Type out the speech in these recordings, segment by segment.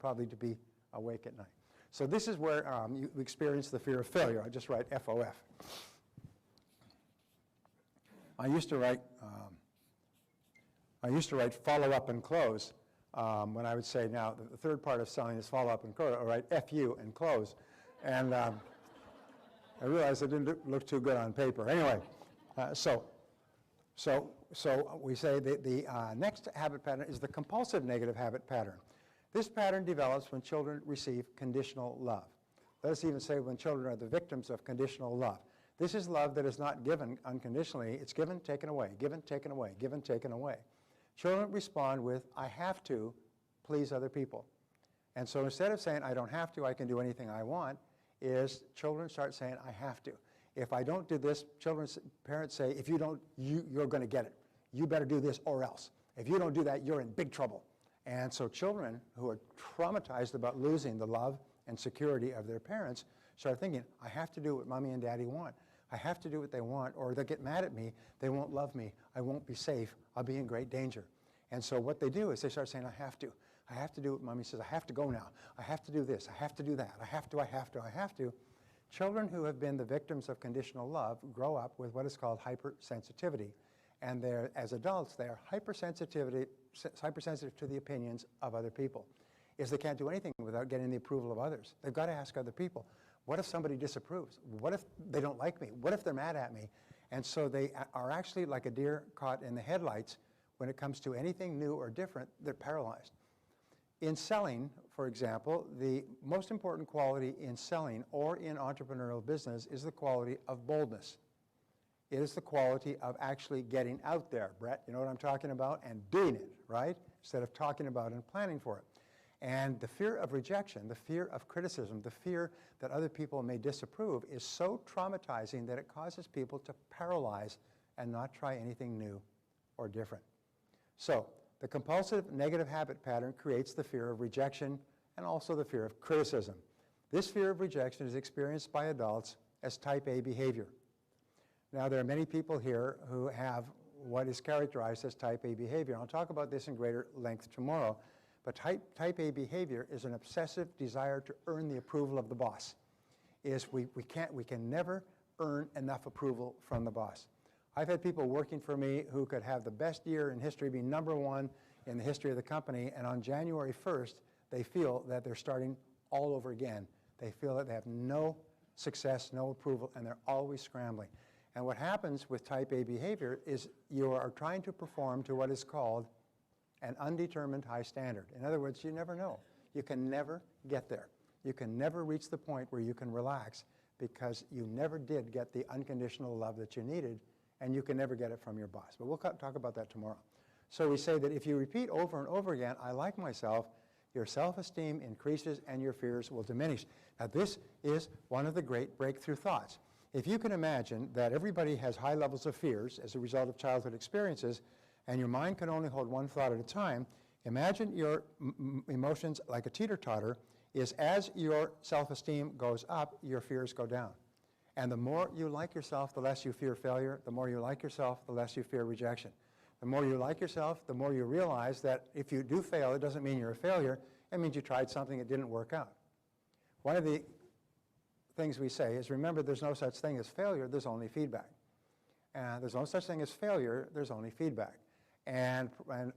probably to be awake at night. So this is where you experience the fear of failure. I just write FOF. I used to write follow up and close when I would say, now the third part of selling is follow up and close. I write FU and close, and I realized it didn't look too good on paper. Anyway, so we say the next habit pattern is the compulsive negative habit pattern. This pattern develops when children receive conditional love. Let us even say when children are the victims of conditional love. This is love that is not given unconditionally. It's given, taken away, given, taken away, given, taken away. Children respond with, I have to please other people. And so instead of saying, I don't have to, I can do anything I want, is children start saying, I have to. If I don't do this, parents say, if you don't, you're going to get it. You better do this or else. If you don't do that, you're in big trouble. And so children who are traumatized about losing the love and security of their parents start thinking, I have to do what mommy and daddy want. I have to do what they want, or they'll get mad at me, they won't love me, I won't be safe, I'll be in great danger. And so what they do is they start saying, I have to do what mommy says, I have to go now, I have to do this, I have to do that, I have to. Children who have been the victims of conditional love grow up with what is called hypersensitivity. And as adults, they are hypersensitive to the opinions of other people. They can't do anything without getting the approval of others. They've got to ask other people. What if somebody disapproves? What if they don't like me? What if they're mad at me? And so they are actually like a deer caught in the headlights when it comes to anything new or different. They're paralyzed. In selling, for example, the most important quality in selling or in entrepreneurial business is the quality of boldness. It is the quality of actually getting out there, Brett, you know what I'm talking about, and doing it, right? Instead of talking about it and planning for it. And the fear of rejection, the fear of criticism, the fear that other people may disapprove is so traumatizing that it causes people to paralyze and not try anything new or different. So the compulsive negative habit pattern creates the fear of rejection and also the fear of criticism. This fear of rejection is experienced by adults as type A behavior. Now, there are many people here who have what is characterized as type A behavior. I'll talk about this in greater length tomorrow. But type A behavior is an obsessive desire to earn the approval of the boss. We can never earn enough approval from the boss. I've had people working for me who could have the best year in history, be #1 in the history of the company, and on January 1st, they feel that they're starting all over again. They feel that they have no success, no approval, and they're always scrambling. And what happens with type A behavior is you are trying to perform to what is called an undetermined high standard. In other words, you never know. You can never get there. You can never reach the point where you can relax because you never did get the unconditional love that you needed, and you can never get it from your boss. But we'll talk about that tomorrow. So we say that if you repeat over and over again, I like myself, your self-esteem increases and your fears will diminish. Now this is one of the great breakthrough thoughts. If you can imagine that everybody has high levels of fears as a result of childhood experiences, and your mind can only hold one thought at a time, imagine your emotions like a teeter-totter is as your self-esteem goes up, your fears go down. And the more you like yourself, the less you fear failure. The more you like yourself, the less you fear rejection. The more you like yourself, the more you realize that if you do fail, it doesn't mean you're a failure. It means you tried something that didn't work out. One of the things we say is, remember, there's no such thing as failure, there's only feedback. And there's no such thing as failure, there's only feedback. And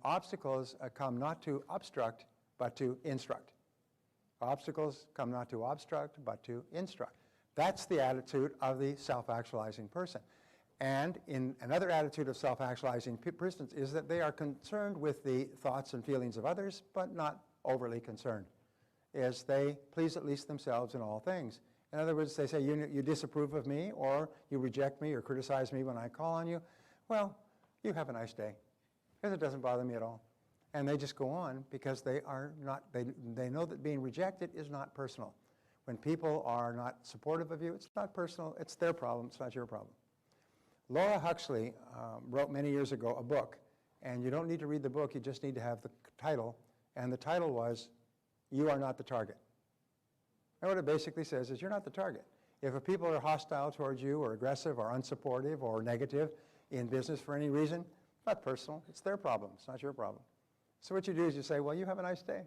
obstacles come not to obstruct, but to instruct. Obstacles come not to obstruct, but to instruct. That's the attitude of the self-actualizing person. And in another attitude of self-actualizing persons is that they are concerned with the thoughts and feelings of others, but not overly concerned. Is they please at least themselves in all things. In other words, they say, you disapprove of me, or you reject me, or criticize me when I call on you. Well, you have a nice day, because it doesn't bother me at all. And they just go on because they know that being rejected is not personal. When people are not supportive of you, it's not personal, it's their problem, it's not your problem. Laura Huxley wrote many years ago a book, and you don't need to read the book, you just need to have the title, and the title was, You Are Not the Target. And what it basically says is you're not the target. If people are hostile towards you or aggressive or unsupportive or negative in business for any reason, it's not personal. It's their problem. It's not your problem. So what you do is you say, well, you have a nice day.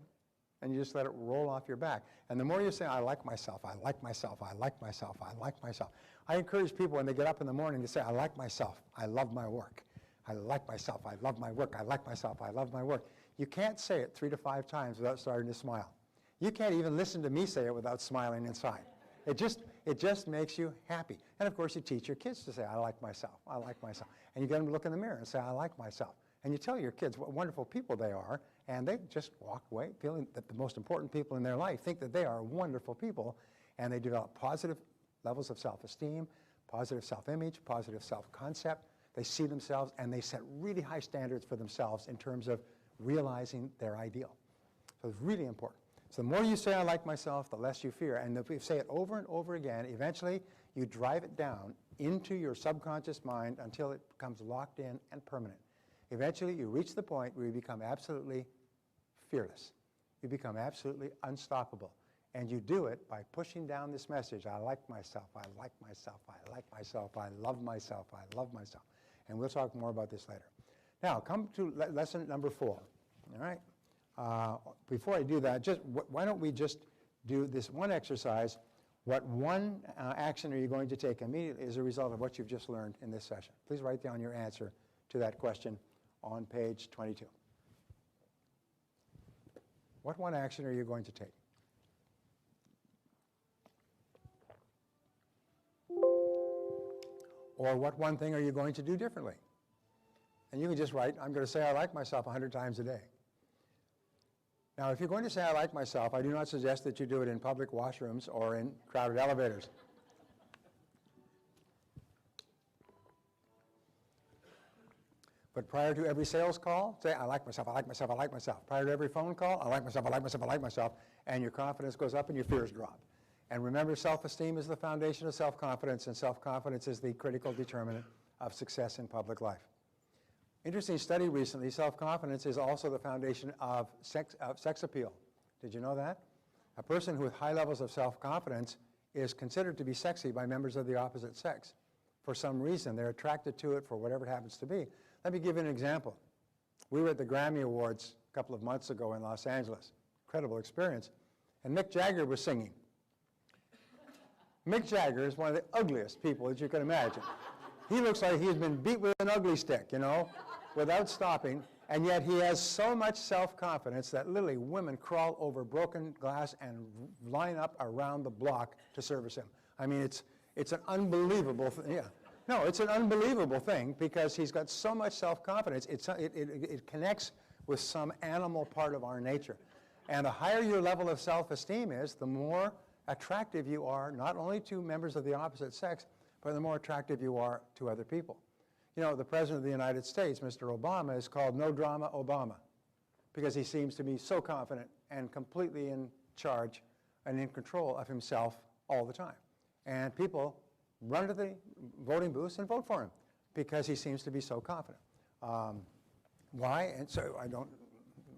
And you just let it roll off your back. And the more you say, I like myself, I like myself, I like myself, I like myself. I encourage people when they get up in the morning to say, I like myself, I love my work. I like myself, I love my work, I like myself, I love my work. You can't say it 3 to 5 times without starting to smile. You can't even listen to me say it without smiling inside. It just makes you happy. And of course you teach your kids to say, I like myself, I like myself. And you get them to look in the mirror and say, I like myself. And you tell your kids what wonderful people they are, and they just walk away feeling that the most important people in their life think that they are wonderful people, and they develop positive levels of self-esteem, positive self-image, positive self-concept. They see themselves, and they set really high standards for themselves in terms of realizing their ideal. So it's really important. So the more you say, I like myself, the less you fear. And if you say it over and over again, eventually you drive it down into your subconscious mind until it becomes locked in and permanent. Eventually you reach the point where you become absolutely fearless. You become absolutely unstoppable. And you do it by pushing down this message, I like myself, I like myself, I like myself, I love myself, I love myself. And we'll talk more about this later. Now, come to lesson number 4, all right? Before I do that, why don't we just do this one exercise? What one action are you going to take immediately as a result of what you've just learned in this session? Please write down your answer to that question on page 22. What one action are you going to take? Or what one thing are you going to do differently? And you can just write, I'm going to say I like myself 100 times a day. Now, if you're going to say I like myself, I do not suggest that you do it in public washrooms or in crowded elevators. But prior to every sales call, say, I like myself, I like myself, I like myself. Prior to every phone call, I like myself, I like myself, I like myself. And your confidence goes up and your fears drop. And remember, self-esteem is the foundation of self-confidence, and self-confidence is the critical determinant of success in public life. Interesting study recently, self-confidence is also the foundation of sex appeal. Did you know that? A person with high levels of self-confidence is considered to be sexy by members of the opposite sex. For some reason, they're attracted to it for whatever it happens to be. Let me give you an example. We were at the Grammy Awards a couple of months ago in Los Angeles. Incredible experience. And Mick Jagger was singing. Mick Jagger is one of the ugliest people that you can imagine. He looks like he's been beat with an ugly stick, you know, without stopping, and yet he has so much self-confidence that literally women crawl over broken glass and line up around the block to service him. I mean, it's an unbelievable thing. Yeah. No, it's an unbelievable thing because he's got so much self-confidence. It connects with some animal part of our nature. And the higher your level of self-esteem is, the more attractive you are, not only to members of the opposite sex, but the more attractive you are to other people. You know, the President of the United States, Mr. Obama, is called No Drama Obama because he seems to be so confident and completely in charge and in control of himself all the time. And people run to the voting booths and vote for him because he seems to be so confident. Why? And so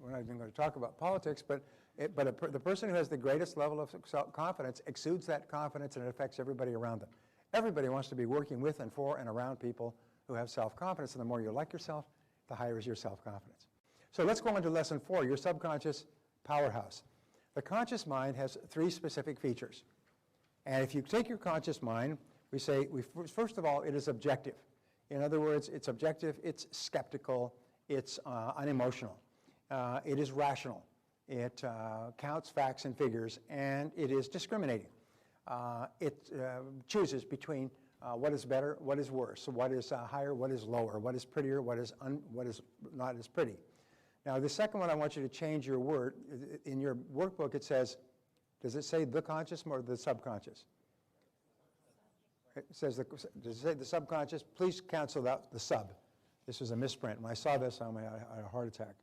we're not even going to talk about politics, but the person who has the greatest level of confidence exudes that confidence, and it affects everybody around them. Everybody wants to be working with and for and around people who have self-confidence, and the more you like yourself, the higher is your self-confidence. So let's go on to lesson 4, your subconscious powerhouse. The conscious mind has 3 specific features. And if you take your conscious mind, we say, first of all, it is objective. In other words, it's objective, it's skeptical, it's unemotional, it is rational, it counts facts and figures, and it is discriminating. It chooses between what is better, what is worse, what is higher, what is lower, what is prettier, what is not as pretty. Now, the second one, I want you to change your word. In your workbook, it says, does it say the conscious or the subconscious? It says, does it say the subconscious? Please cancel out the sub. This was a misprint. When I saw this, I had a heart attack.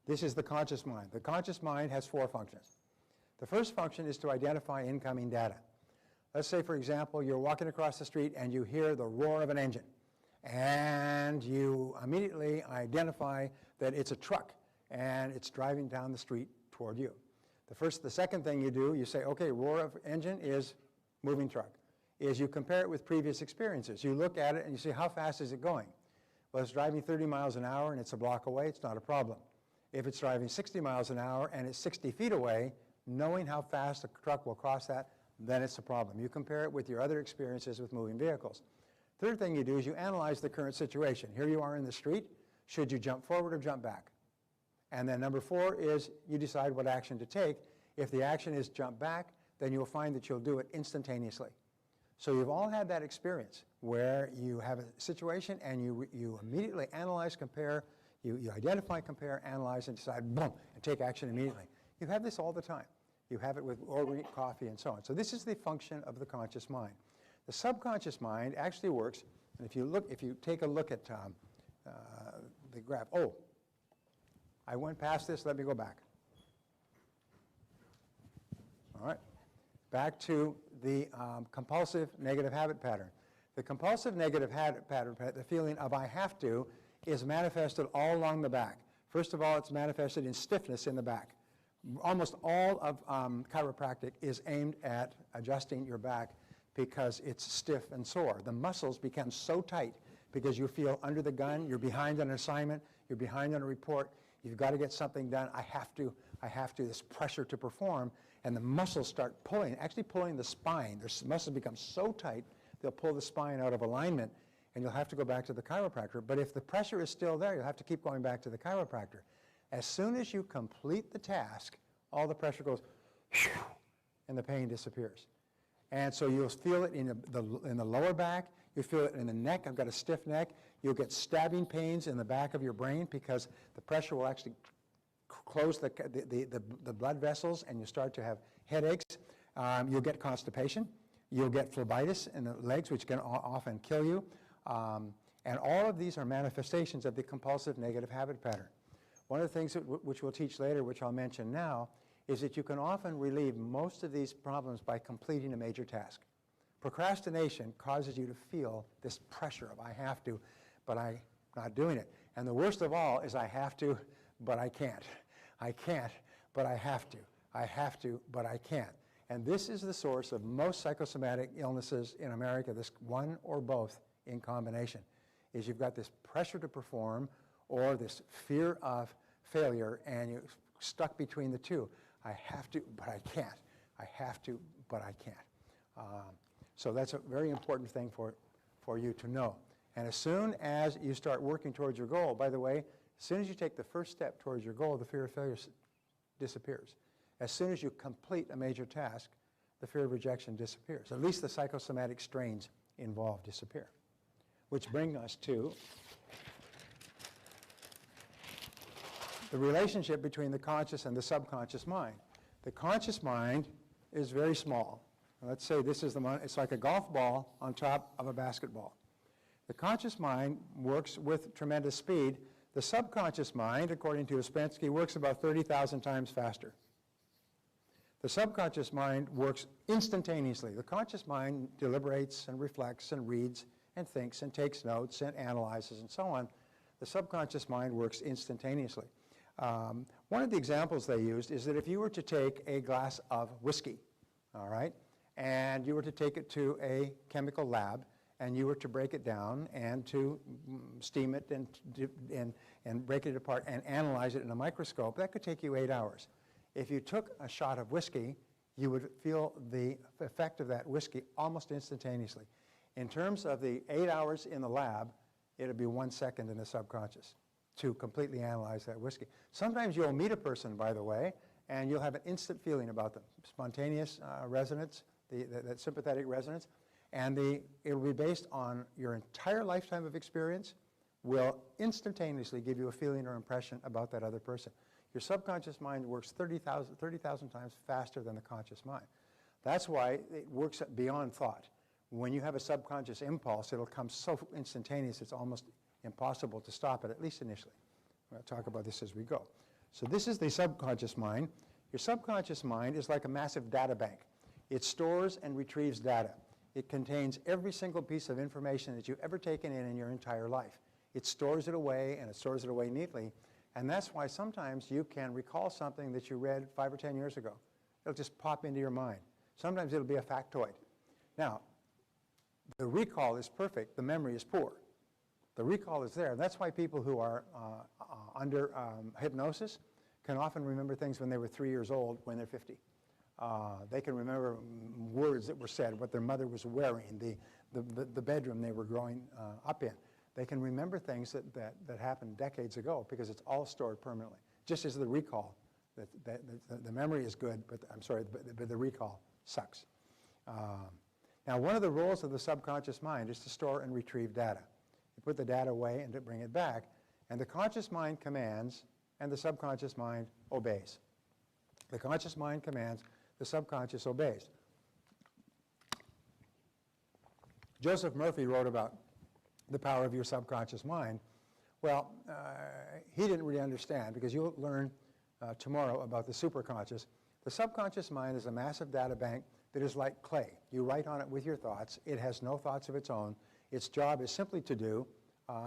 This is the conscious mind. The conscious mind has 4 functions. The first function is to identify incoming data. Let's say, for example, you're walking across the street and you hear the roar of an engine. And you immediately identify that it's a truck and it's driving down the street toward you. The second thing you do, you say, okay, roar of engine is moving truck. Is you compare it with previous experiences. You look at it and you say, how fast is it going? Well, it's driving 30 miles an hour and it's a block away, it's not a problem. If it's driving 60 miles an hour and it's 60 feet away, knowing how fast a truck will cross that, then it's a problem. You compare it with your other experiences with moving vehicles. Third thing you do is you analyze the current situation. Here you are in the street. Should you jump forward or jump back? And then number 4 is you decide what action to take. If the action is jump back, then you'll find that you'll do it instantaneously. So you've all had that experience where you have a situation and you immediately analyze, compare, you identify, compare, analyze, and decide, boom, and take action immediately. You have this all the time. You have it with ordering coffee and so on. So this is the function of the conscious mind. The subconscious mind actually works, and if you take a look at the graph, oh, I went past this, let me go back. All right, back to the compulsive negative habit pattern. The compulsive negative habit pattern, the feeling of I have to, is manifested all along the back. First of all, it's manifested in stiffness in the back. Almost all of chiropractic is aimed at adjusting your back because it's stiff and sore. The muscles become so tight because you feel under the gun, you're behind on an assignment, you're behind on a report, you've got to get something done, I have to, this pressure to perform, and the muscles start pulling, actually pulling the spine. Their muscles become so tight, they'll pull the spine out of alignment, and you'll have to go back to the chiropractor. But if the pressure is still there, you'll have to keep going back to the chiropractor. As soon as you complete the task, all the pressure goes, and the pain disappears. And so you'll feel it in the lower back, you feel it in the neck. I've got a stiff neck. You'll get stabbing pains in the back of your brain because the pressure will actually close the blood vessels and you start to have headaches. You'll get constipation. You'll get phlebitis in the legs, which can often kill you. And all of these are manifestations of the compulsive negative habit pattern. One of the things which we'll teach later, which I'll mention now, is that you can often relieve most of these problems by completing a major task. Procrastination causes you to feel this pressure of I have to, but I'm not doing it. And the worst of all is I have to, but I can't. I can't, but I have to. I have to, but I can't. And this is the source of most psychosomatic illnesses in America, this one or both in combination, is you've got this pressure to perform or this fear of failure, and you're stuck between the two. I have to, but I can't. I have to, but I can't. So that's a very important thing for you to know. And as soon as you start working towards your goal, by the way, as soon as you take the first step towards your goal, the fear of failure disappears. As soon as you complete a major task, the fear of rejection disappears. At least the psychosomatic strains involved disappear. Which brings us to the relationship between the conscious and the subconscious mind. The conscious mind is very small. Let's say this is it's like a golf ball on top of a basketball. The conscious mind works with tremendous speed. The subconscious mind, according to Ouspensky, works about 30,000 times faster. The subconscious mind works instantaneously. The conscious mind deliberates and reflects and reads and thinks and takes notes and analyzes and so on. The subconscious mind works instantaneously. One of the examples they used is that if you were to take a glass of whiskey, all right, and you were to take it to a chemical lab, and you were to break it down and to steam it and break it apart and analyze it in a microscope, that could take you 8 hours. If you took a shot of whiskey, you would feel the effect of that whiskey almost instantaneously. In terms of the 8 hours in the lab, it would be 1 second in the subconscious to completely analyze that whiskey. Sometimes you'll meet a person, by the way, and you'll have an instant feeling about them, spontaneous resonance, that sympathetic resonance, and it'll be based on your entire lifetime of experience, will instantaneously give you a feeling or impression about that other person. Your subconscious mind works 30,000 times faster than the conscious mind. That's why it works beyond thought. When you have a subconscious impulse, it'll come so instantaneous it's almost impossible to stop it, at least initially. We'll talk about this as we go. So this is the subconscious mind. Your subconscious mind is like a massive data bank. It stores and retrieves data. It contains every single piece of information that you've ever taken in your entire life. It stores it away, and it stores it away neatly. And that's why sometimes you can recall something that you read 5 or 10 years ago. It'll just pop into your mind. Sometimes it'll be a factoid. Now, the recall is perfect. The memory is poor. The recall is there. That's why people who are under hypnosis can often remember things when they were 3 years old when they're 50. They can remember words that were said, what their mother was wearing, the bedroom they were growing up in. They can remember things that happened decades ago because it's all stored permanently. Just as the recall, the memory is good, but but the recall sucks. Now, one of the roles of the subconscious mind is to store and retrieve data. You put the data away and to bring it back, and the conscious mind commands, and the subconscious mind obeys. The conscious mind commands, the subconscious obeys. Joseph Murphy wrote about the power of your subconscious mind. Well, he didn't really understand, because you'll learn tomorrow about the superconscious. The subconscious mind is a massive data bank that is like clay. You write on it with your thoughts. It has no thoughts of its own. Its job is simply to do.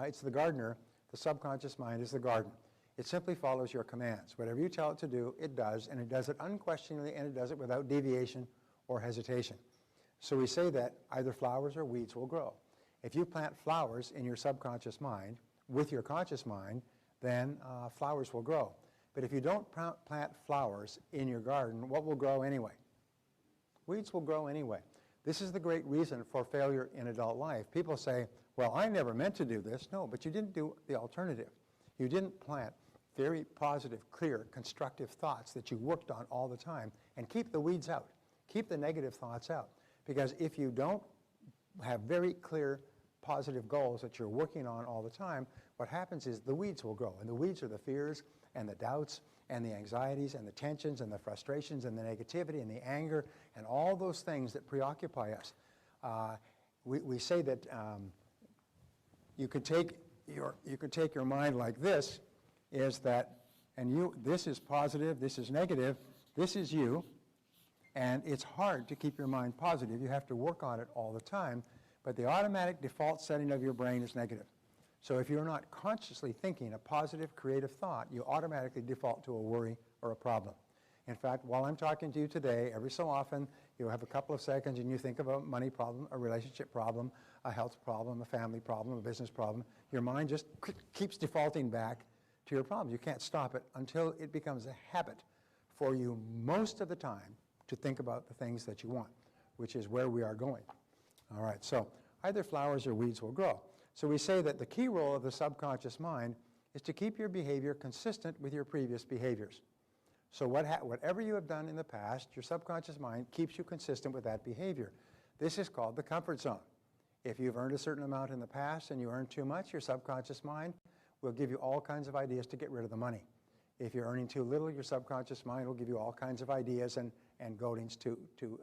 It's the gardener. The subconscious mind is the garden. It simply follows your commands. Whatever you tell it to do, it does, and it does it unquestioningly, and it does it without deviation or hesitation. So we say that either flowers or weeds will grow. If you plant flowers in your subconscious mind with your conscious mind, then flowers will grow. But if you don't plant flowers in your garden, what will grow anyway? Weeds will grow anyway. This is the great reason for failure in adult life. People say, well, I never meant to do this. No, but you didn't do the alternative. You didn't plant very positive, clear, constructive thoughts that you worked on all the time, and keep the weeds out. Keep the negative thoughts out. Because if you don't have very clear, positive goals that you're working on all the time, what happens is the weeds will grow. And the weeds are the fears and the doubts and the anxieties and the tensions and the frustrations and the negativity and the anger and all those things that preoccupy us. We say that you could take your mind like this, is that, and this is positive, this is negative, this is you, and it's hard to keep your mind positive. You have to work on it all the time, but the automatic default setting of your brain is negative. So if you're not consciously thinking a positive, creative thought, you automatically default to a worry or a problem. In fact, while I'm talking to you today, every so often, you have a couple of seconds and you think of a money problem, a relationship problem, a health problem, a family problem, a business problem. Your mind just keeps defaulting back to your problem. You can't stop it until it becomes a habit for you most of the time to think about the things that you want, which is where we are going. All right, so either flowers or weeds will grow. So we say that the key role of the subconscious mind is to keep your behavior consistent with your previous behaviors. So whatever you have done in the past, your subconscious mind keeps you consistent with that behavior. This is called the comfort zone. If you've earned a certain amount in the past and you earn too much, your subconscious mind will give you all kinds of ideas to get rid of the money. If you're earning too little, your subconscious mind will give you all kinds of ideas and goadings to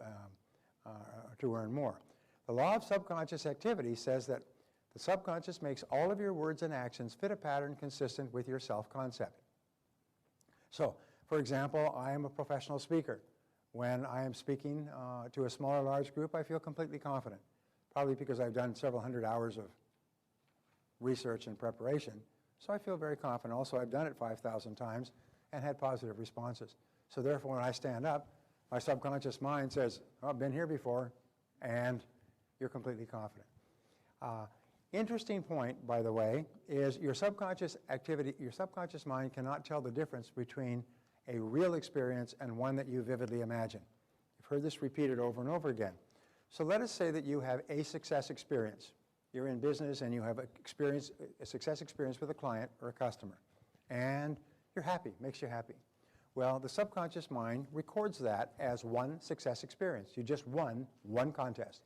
earn more. The law of subconscious activity says that the subconscious makes all of your words and actions fit a pattern consistent with your self-concept. So, for example, I am a professional speaker. When I am speaking to a small or large group, I feel completely confident, probably because I've done several hundred hours of research and preparation. So I feel very confident. Also, I've done it 5,000 times and had positive responses. So therefore, when I stand up, my subconscious mind says, oh, I've been here before, and you're completely confident. Interesting point, by the way, is your subconscious mind cannot tell the difference between a real experience and one that you vividly imagine. You've heard this repeated over and over again. So let us say that you have a success experience. You're in business and you have a success experience with a client or a customer. And you're happy, makes you happy. Well, the subconscious mind records that as one success experience. You just won one contest.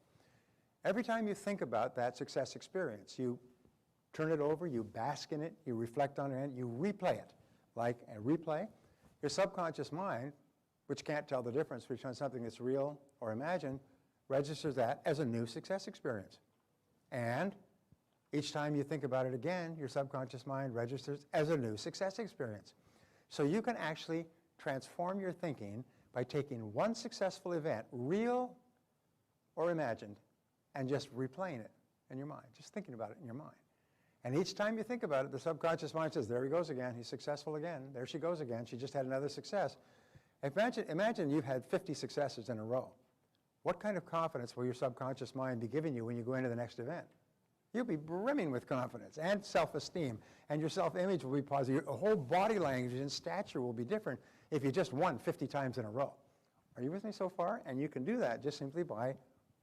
Every time you think about that success experience, you turn it over, you bask in it, you reflect on it, you replay it. Like a replay, your subconscious mind, which can't tell the difference between something that's real or imagined, registers that as a new success experience. And each time you think about it again, your subconscious mind registers as a new success experience. So you can actually transform your thinking by taking one successful event, real or imagined, and just replaying it in your mind, just thinking about it in your mind. And each time you think about it, the subconscious mind says, there he goes again, he's successful again, there she goes again, she just had another success. Imagine you've had 50 successes in a row. What kind of confidence will your subconscious mind be giving you when you go into the next event? You'll be brimming with confidence and self-esteem, and your self-image will be positive. Your whole body language and stature will be different if you just won 50 times in a row. Are you with me so far? And you can do that just simply by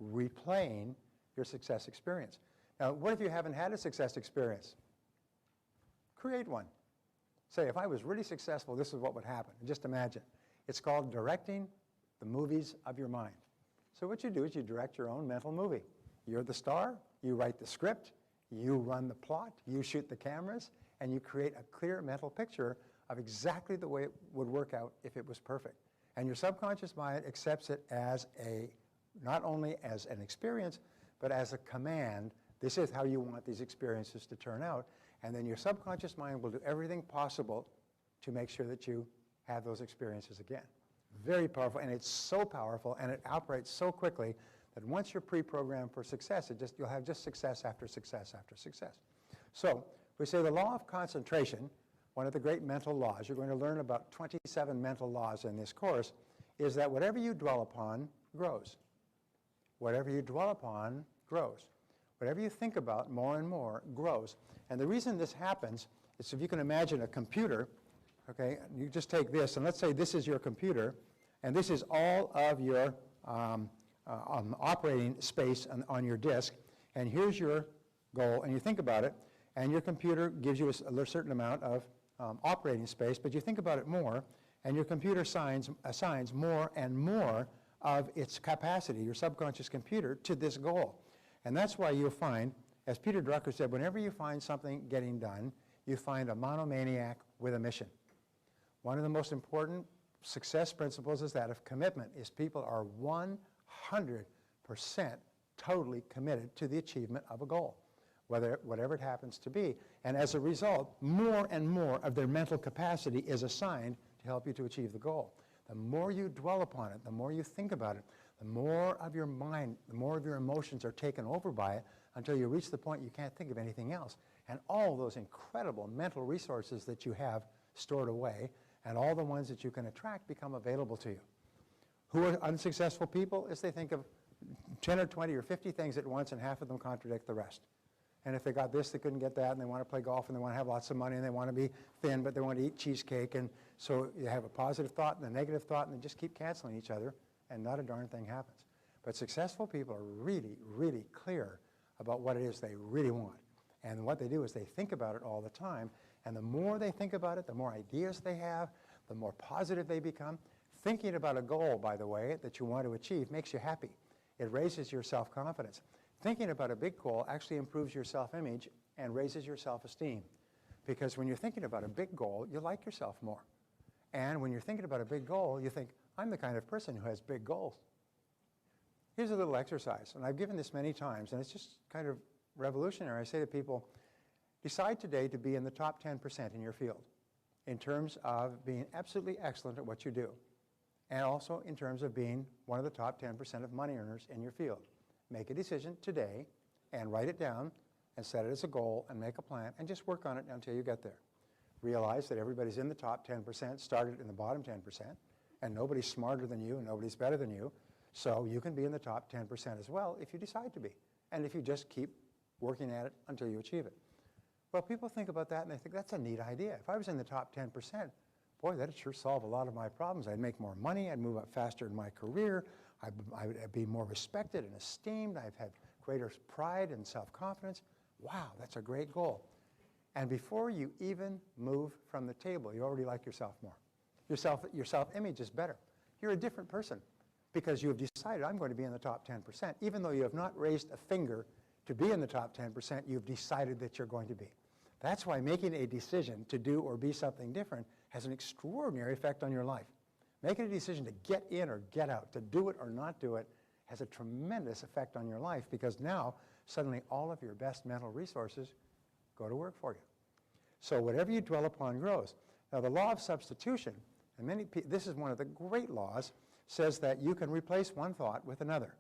replaying your success experience. Now, what if you haven't had a success experience? Create one. Say, if I was really successful, this is what would happen. Just imagine. It's called directing the movies of your mind. So what you do is you direct your own mental movie. You're the star, you write the script, you run the plot, you shoot the cameras, and you create a clear mental picture of exactly the way it would work out if it was perfect. And your subconscious mind accepts it as not only as an experience, but as a command. This is how you want these experiences to turn out. And then your subconscious mind will do everything possible to make sure that you have those experiences again. Very powerful, and it's so powerful, and it operates so quickly that once you're pre-programmed for success, you'll have just success after success after success. So we say the law of concentration, one of the great mental laws, you're going to learn about 27 mental laws in this course, is that whatever you dwell upon grows. Whatever you dwell upon grows. Whatever you think about more and more grows. And the reason this happens is, if you can imagine a computer, okay, you just take this, and let's say this is your computer, and this is all of your operating space on your disk, and here's your goal, and you think about it, and your computer gives you a certain amount of operating space, but you think about it more, and your computer assigns more and more of its capacity, your subconscious computer, to this goal. And that's why you'll find, as Peter Drucker said, whenever you find something getting done, you find a monomaniac with a mission. One of the most important success principles is that of commitment, is people are 100% totally committed to the achievement of a goal, whatever it happens to be. And as a result, more and more of their mental capacity is assigned to help you to achieve the goal. The more you dwell upon it, the more you think about it, the more of your mind, the more of your emotions are taken over by it, until you reach the point you can't think of anything else. And all those incredible mental resources that you have stored away, and all the ones that you can attract, become available to you. Who are unsuccessful people? Is they think of 10 or 20 or 50 things at once, and half of them contradict the rest. And if they got this, they couldn't get that, and they want to play golf, and they want to have lots of money, and they want to be thin, but they want to eat cheesecake. And so you have a positive thought and a negative thought, and they just keep canceling each other, and not a darn thing happens. But successful people are really, really clear about what it is they really want. And what they do is they think about it all the time, and the more they think about it, the more ideas they have, the more positive they become. Thinking about a goal, by the way, that you want to achieve makes you happy. It raises your self-confidence. Thinking about a big goal actually improves your self-image and raises your self-esteem. Because when you're thinking about a big goal, you like yourself more. And when you're thinking about a big goal, you think, I'm the kind of person who has big goals. Here's a little exercise, and I've given this many times, and it's just kind of revolutionary. I say to people, decide today to be in the top 10% in your field, in terms of being absolutely excellent at what you do, and also in terms of being one of the top 10% of money earners in your field. Make a decision today, and write it down, and set it as a goal, and make a plan, and just work on it until you get there. Realize that everybody's in the top 10%, started in the bottom 10%, and nobody's smarter than you, and nobody's better than you, so you can be in the top 10% as well if you decide to be, and if you just keep working at it until you achieve it. Well, people think about that, and they think, that's a neat idea. If I was in the top 10%, boy, that'd sure solve a lot of my problems. I'd make more money, I'd move up faster in my career, I'd be more respected and esteemed, I'd have greater pride and self-confidence. Wow, that's a great goal. And before you even move from the table, you already like yourself more. Your self-image is better. You're a different person because you have decided, I'm going to be in the top 10%. Even though you have not raised a finger to be in the top 10%, you've decided that you're going to be. That's why making a decision to do or be something different has an extraordinary effect on your life. Making a decision to get in or get out, to do it or not do it, has a tremendous effect on your life, because now suddenly all of your best mental resources go to work for you. So whatever you dwell upon grows. Now the law of substitution, and this is one of the great laws, says that you can replace one thought with another.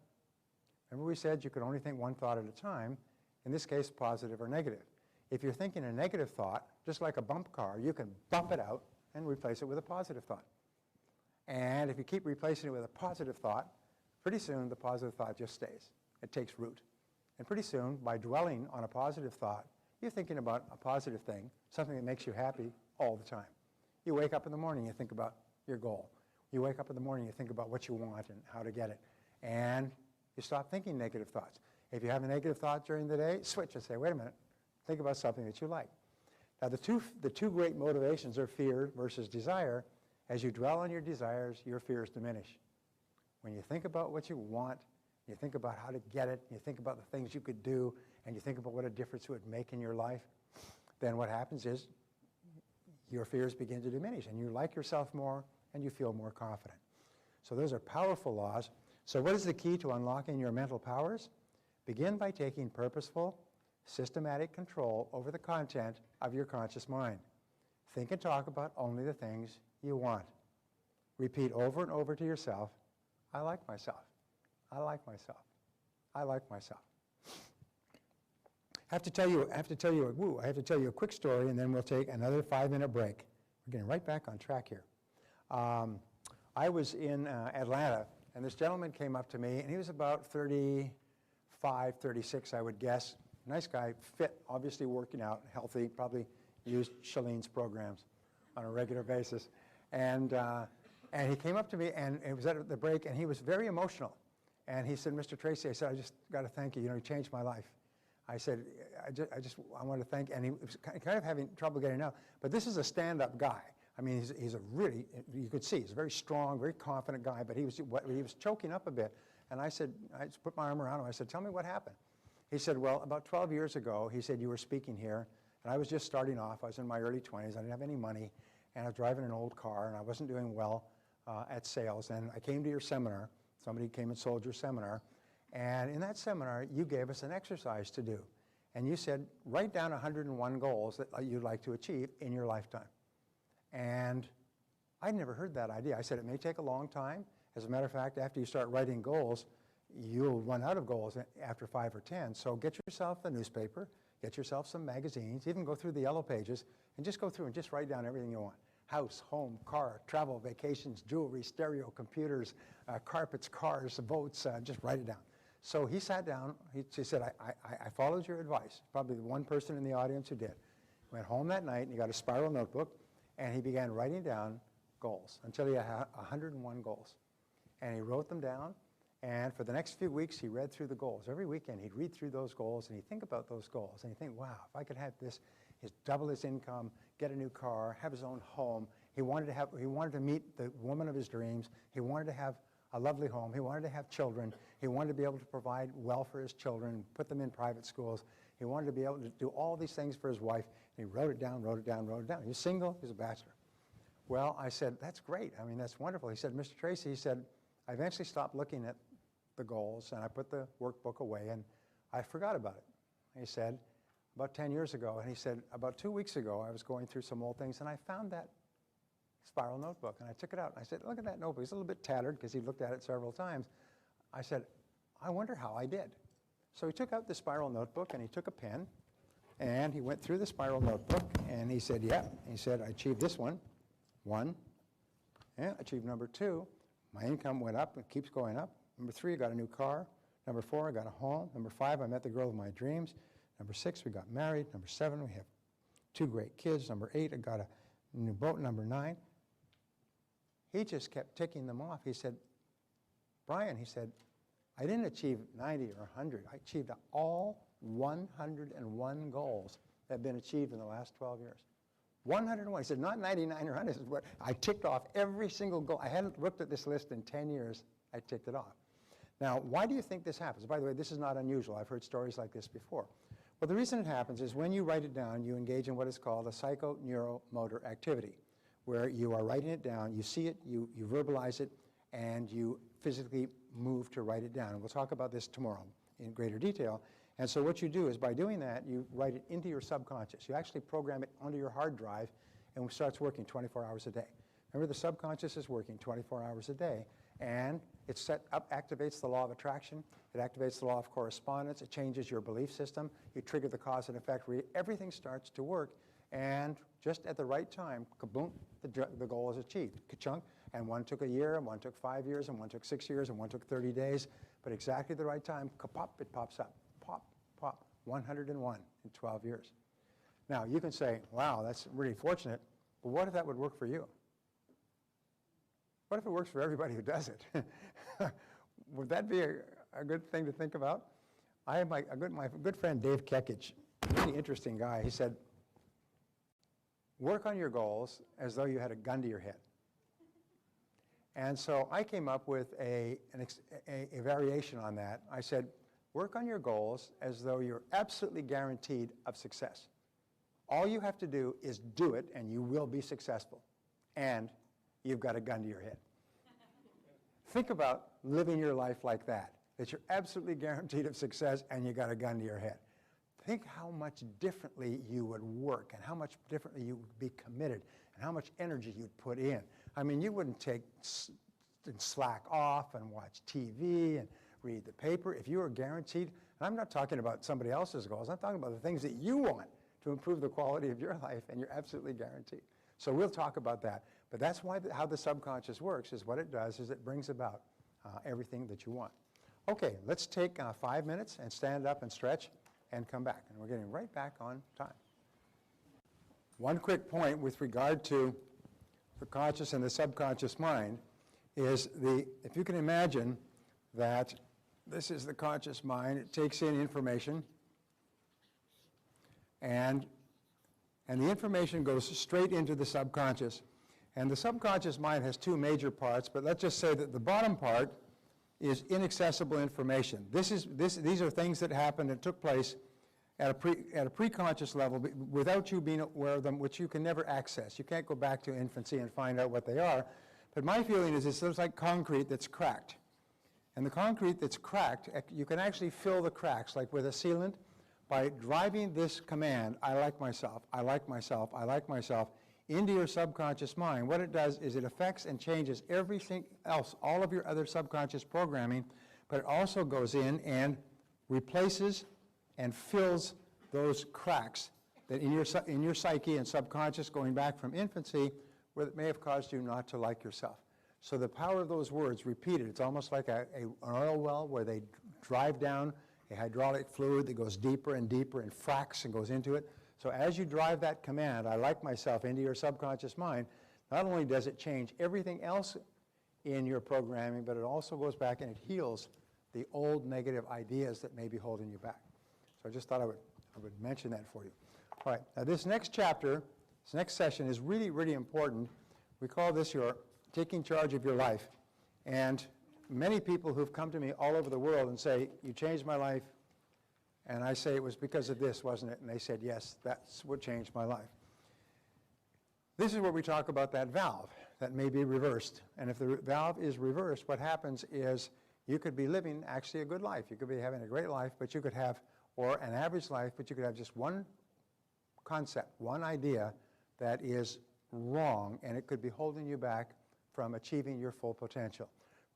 Remember we said you could only think one thought at a time, in this case positive or negative. If you're thinking a negative thought, just like a bump car, you can bump it out and replace it with a positive thought. And if you keep replacing it with a positive thought, pretty soon the positive thought just stays. It takes root. And pretty soon, by dwelling on a positive thought, you're thinking about a positive thing, something that makes you happy all the time. You wake up in the morning, you think about your goal. You wake up in the morning, you think about what you want and how to get it. And you stop thinking negative thoughts. If you have a negative thought during the day, switch and say, wait a minute, think about something that you like. Now, the two great motivations are fear versus desire. As you dwell on your desires, your fears diminish. When you think about what you want, you think about how to get it, you think about the things you could do, and you think about what a difference it would make in your life, then what happens is your fears begin to diminish, and you like yourself more, and you feel more confident. So those are powerful laws. So what is the key to unlocking your mental powers? Begin by taking purposeful, systematic control over the content of your conscious mind. Think and talk about only the things you want. Repeat over and over to yourself, I like myself. I like myself. I like myself. I have to tell you a quick story, and then we'll take another 5-minute break. We're getting right back on track here. I was in Atlanta, and this gentleman came up to me, and he was about 35, 36, I would guess. Nice guy, fit, obviously working out, healthy, probably used Shalene's programs on a regular basis. And he came up to me, and it was at the break, and he was very emotional. And he said, Mr. Tracy, I said, I just got to thank you. You know, you changed my life. I said, I want to thank you. And he was kind of having trouble getting out. But this is a stand-up guy. I mean, he's a really, you could see, he's a very strong, very confident guy. But he was choking up a bit. And I said, I just put my arm around him. I said, tell me what happened. He said, well, about 12 years ago, he said, you were speaking here. And I was just starting off. I was in my early 20s. I didn't have any money. And I was driving an old car. And I wasn't doing well at sales. And I came to your seminar. Somebody came and sold your seminar, and in that seminar, you gave us an exercise to do. And you said, write down 101 goals that you'd like to achieve in your lifetime. And I'd never heard that idea. I said, it may take a long time. As a matter of fact, after you start writing goals, you'll run out of goals after 5 or 10. So get yourself a newspaper, get yourself some magazines, even go through the yellow pages, and just go through and just write down everything you want. House, home, car, travel, vacations, jewelry, stereo, computers, carpets, cars, boats, just write it down. So he sat down, he said, I followed your advice, probably the one person in the audience who did. Went home that night and he got a spiral notebook and he began writing down goals until he had 101 goals. And he wrote them down, and for the next few weeks he read through the goals. Every weekend he'd read through those goals and he'd think about those goals and he'd think, wow, if I could have this, double his income, get a new car, have his own home. He wanted to meet the woman of his dreams. He wanted to have a lovely home. He wanted to have children. He wanted to be able to provide well for his children, put them in private schools. He wanted to be able to do all these things for his wife. And he wrote it down, wrote it down, wrote it down. He was single. He was a bachelor. Well, I said, that's great. I mean, that's wonderful. He said, Mr. Tracy, he said, I eventually stopped looking at the goals, and I put the workbook away, and I forgot about it. He said, about 10 years ago, and he said, about 2 weeks ago, I was going through some old things, and I found that spiral notebook, and I took it out, and I said, look at that notebook. It's a little bit tattered because he looked at it several times. I said, I wonder how I did. So he took out the spiral notebook, and he took a pen, and he went through the spiral notebook, and he said, yeah. He said, I achieved this one. Yeah, achieved number 2. My income went up, it keeps going up. Number 3, I got a new car. Number 4, I got a home. Number 5, I met the girl of my dreams. Number 6, we got married. Number 7, we have 2 great kids. Number 8, I got a new boat. Number 9. He just kept ticking them off. He said, Brian, he said, I didn't achieve 90 or 100. I achieved all 101 goals that have been achieved in the last 12 years. 101. He said, not 99 or 100. This is what I ticked off every single goal. I hadn't looked at this list in 10 years. I ticked it off. Now, why do you think this happens? By the way, this is not unusual. I've heard stories like this before. Well, the reason it happens is when you write it down, you engage in what is called a psychoneuromotor activity, where you are writing it down, you see it, you verbalize it, and you physically move to write it down. And we'll talk about this tomorrow in greater detail. And so what you do is by doing that, you write it into your subconscious. You actually program it onto your hard drive, and it starts working 24 hours a day. Remember, the subconscious is working 24 hours a day, and it activates the law of attraction. It activates the law of correspondence. It changes your belief system. You trigger the cause and effect. Everything starts to work, and just at the right time, kaboom, the goal is achieved. Ka-chunk. And one took a year, and one took 5 years, and one took 6 years, and one took 30 days. But exactly the right time, kapop, it pops up. pop, pop, 101 in 12 years. Now, you can say, wow, that's really fortunate, but what if that would work for you? What if it works for everybody who does it? Would that be a good thing to think about? I have my good friend Dave Kekich, really interesting guy. He said, work on your goals as though you had a gun to your head. And so I came up with a variation on that. I said, work on your goals as though you're absolutely guaranteed of success. All you have to do is do it, and you will be successful. And you've got a gun to your head. Think about living your life like that you're absolutely guaranteed of success, and you got a gun to your head. Think how much differently you would work, and how much differently you would be committed, and how much energy you'd put in. I mean, you wouldn't slack off and watch TV and read the paper if you were guaranteed. And I'm not talking about somebody else's goals. I'm talking about the things that you want to improve the quality of your life, and you're absolutely guaranteed. So we'll talk about that. But that's why how the subconscious works is what it does is it brings about everything that you want. Okay, let's take 5 minutes and stand up and stretch and come back. And we're getting right back on time. One quick point with regard to the conscious and the subconscious mind is if you can imagine that this is the conscious mind, it takes in information, and the information goes straight into the subconscious. And the subconscious mind has two major parts, but let's just say that the bottom part is inaccessible information. These are things that happened and took place at a pre-conscious level without you being aware of them, which you can never access. You can't go back to infancy and find out what they are. But my feeling is it's like concrete that's cracked. And the concrete that's cracked, you can actually fill the cracks, like with a sealant, by driving this command, I like myself, I like myself, I like myself, into your subconscious mind. What it does is it affects and changes everything else, all of your other subconscious programming, but it also goes in and replaces and fills those cracks that in your psyche and subconscious going back from infancy where it may have caused you not to like yourself. So the power of those words repeated, it's almost like an oil well where they drive down a hydraulic fluid that goes deeper and deeper and fracks and goes into it. So as you drive that command, I like myself, into your subconscious mind, not only does it change everything else in your programming, but it also goes back and it heals the old negative ideas that may be holding you back. So I just thought I would mention that for you. All right, now this next chapter, this next session is really, really important. We call this your taking charge of your life. And many people who've come to me all over the world and say, you changed my life, and I say, it was because of this, wasn't it? And they said, yes, that's what changed my life. This is where we talk about that valve that may be reversed. And if the valve is reversed, what happens is you could be living actually a good life. You could be having a great life, but you could have, or an average life, but you could have just one concept, one idea that is wrong, and it could be holding you back from achieving your full potential.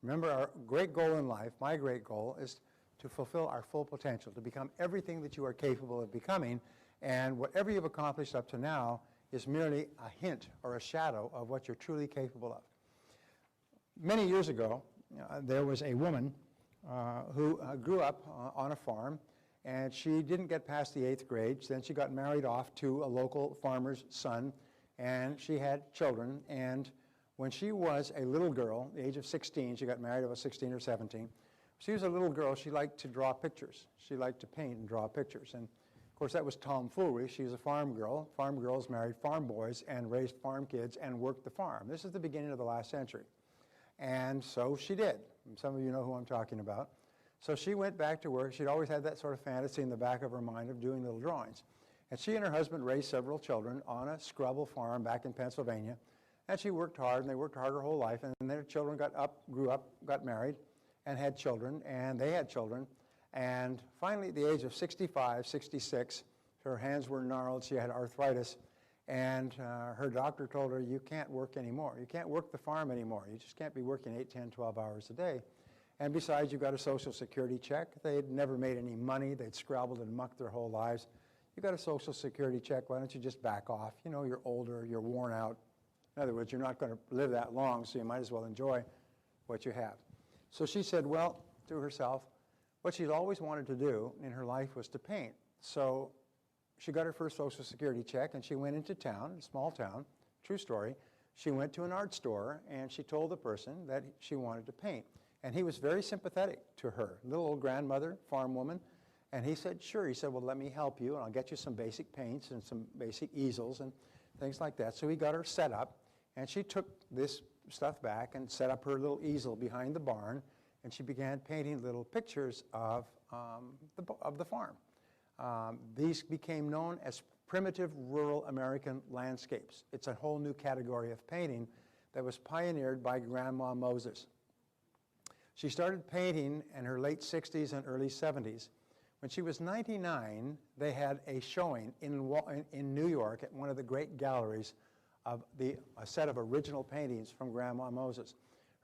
Remember, our great goal in life, my great goal, is to fulfill our full potential, to become everything that you are capable of becoming, and whatever you've accomplished up to now is merely a hint or a shadow of what you're truly capable of. Many years ago, there was a woman who grew up on a farm, and she didn't get past the 8th grade. Then she got married off to a local farmer's son, and she had children. And when she was a little girl, the age of 16, she got married at 16 or 17. She was a little girl. She liked to draw pictures. She liked to paint and draw pictures. And of course, that was tomfoolery. She was a farm girl. Farm girls married farm boys and raised farm kids and worked the farm. This is the beginning of the last century. And so she did. Some of you know who I'm talking about. So she went back to work. She'd always had that sort of fantasy in the back of her mind of doing little drawings. And she and her husband raised several children on a scrubble farm back in Pennsylvania. And she worked hard, and they worked hard her whole life. And then their children grew up, got married, and had children, and they had children. And finally, at the age of 65, 66, her hands were gnarled. She had arthritis. And her doctor told her, you can't work anymore. You can't work the farm anymore. You just can't be working 8, 10, 12 hours a day. And besides, you've got a Social Security check. They'd never made any money. They'd scrabbled and mucked their whole lives. You've got a Social Security check. Why don't you just back off? You know, you're older. You're worn out. In other words, you're not going to live that long, so you might as well enjoy what you have. So she said, well, to herself, what she'd always wanted to do in her life was to paint. So she got her first Social Security check, and she went into town, a small town, true story. She went to an art store, and she told the person that she wanted to paint. And he was very sympathetic to her, little old grandmother, farm woman. And he said, sure. He said, well, let me help you, and I'll get you some basic paints and some basic easels and things like that. So he got her set up, and she took this stuff back and set up her little easel behind the barn, and she began painting little pictures of the farm. These became known as primitive rural American landscapes. It's a whole new category of painting that was pioneered by Grandma Moses. She started painting in her late 60s and early 70s. When she was 99, they had a showing in New York at one of the great galleries of a set of original paintings from Grandma Moses.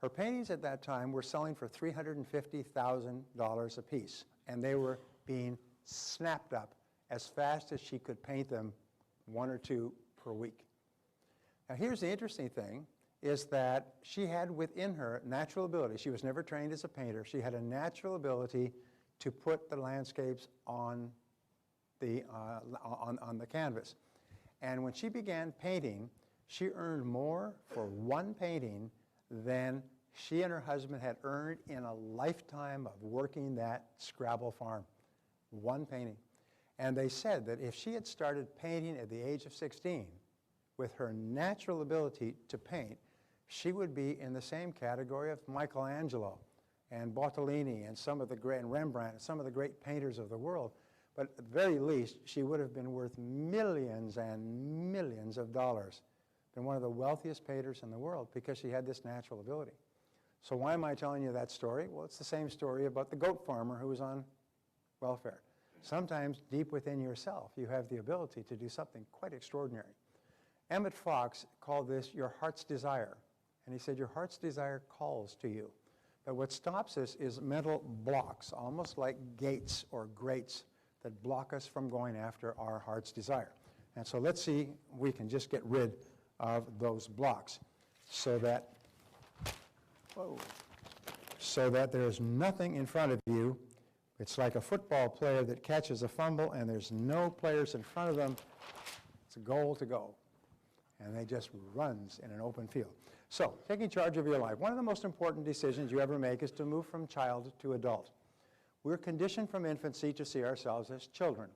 Her paintings at that time were selling for $350,000 a piece, and they were being snapped up as fast as she could paint them, 1 or 2 per week. Now here's the interesting thing, is that she had within her natural ability. She was never trained as a painter. She had a natural ability to put the landscapes on the canvas. And when she began painting, she earned more for one painting than she and her husband had earned in a lifetime of working that Scrabble farm. One painting. And they said that if she had started painting at the age of 16 with her natural ability to paint, she would be in the same category of Michelangelo and Bottolini and some of the great, and Rembrandt and some of the great painters of the world. But at the very least, she would have been worth millions and millions of dollars, been one of the wealthiest painters in the world because she had this natural ability. So why am I telling you that story? Well, it's the same story about the goat farmer who was on welfare. Sometimes deep within yourself, you have the ability to do something quite extraordinary. Emmett Fox called this your heart's desire. And he said, your heart's desire calls to you. But what stops us is mental blocks, almost like gates or grates that block us from going after our heart's desire. And so let's see if we can just get rid of those blocks so that, there's nothing in front of you. It's like a football player that catches a fumble and there's no players in front of them. It's a goal to go. And they just runs in an open field. So, taking charge of your life. One of the most important decisions you ever make is to move from child to adult. We're conditioned from infancy to see ourselves as children.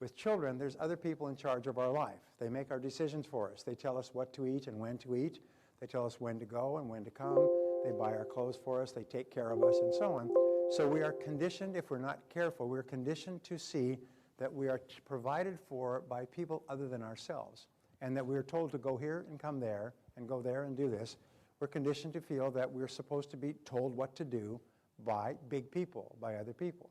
With children, there's other people in charge of our life. They make our decisions for us. They tell us what to eat and when to eat. They tell us when to go and when to come. They buy our clothes for us. They take care of us and so on. So we are conditioned, if we're not careful, we're conditioned to see that we are provided for by people other than ourselves, and that we're told to go here and come there and go there and do this. We're conditioned to feel that we're supposed to be told what to do by big people, by other people.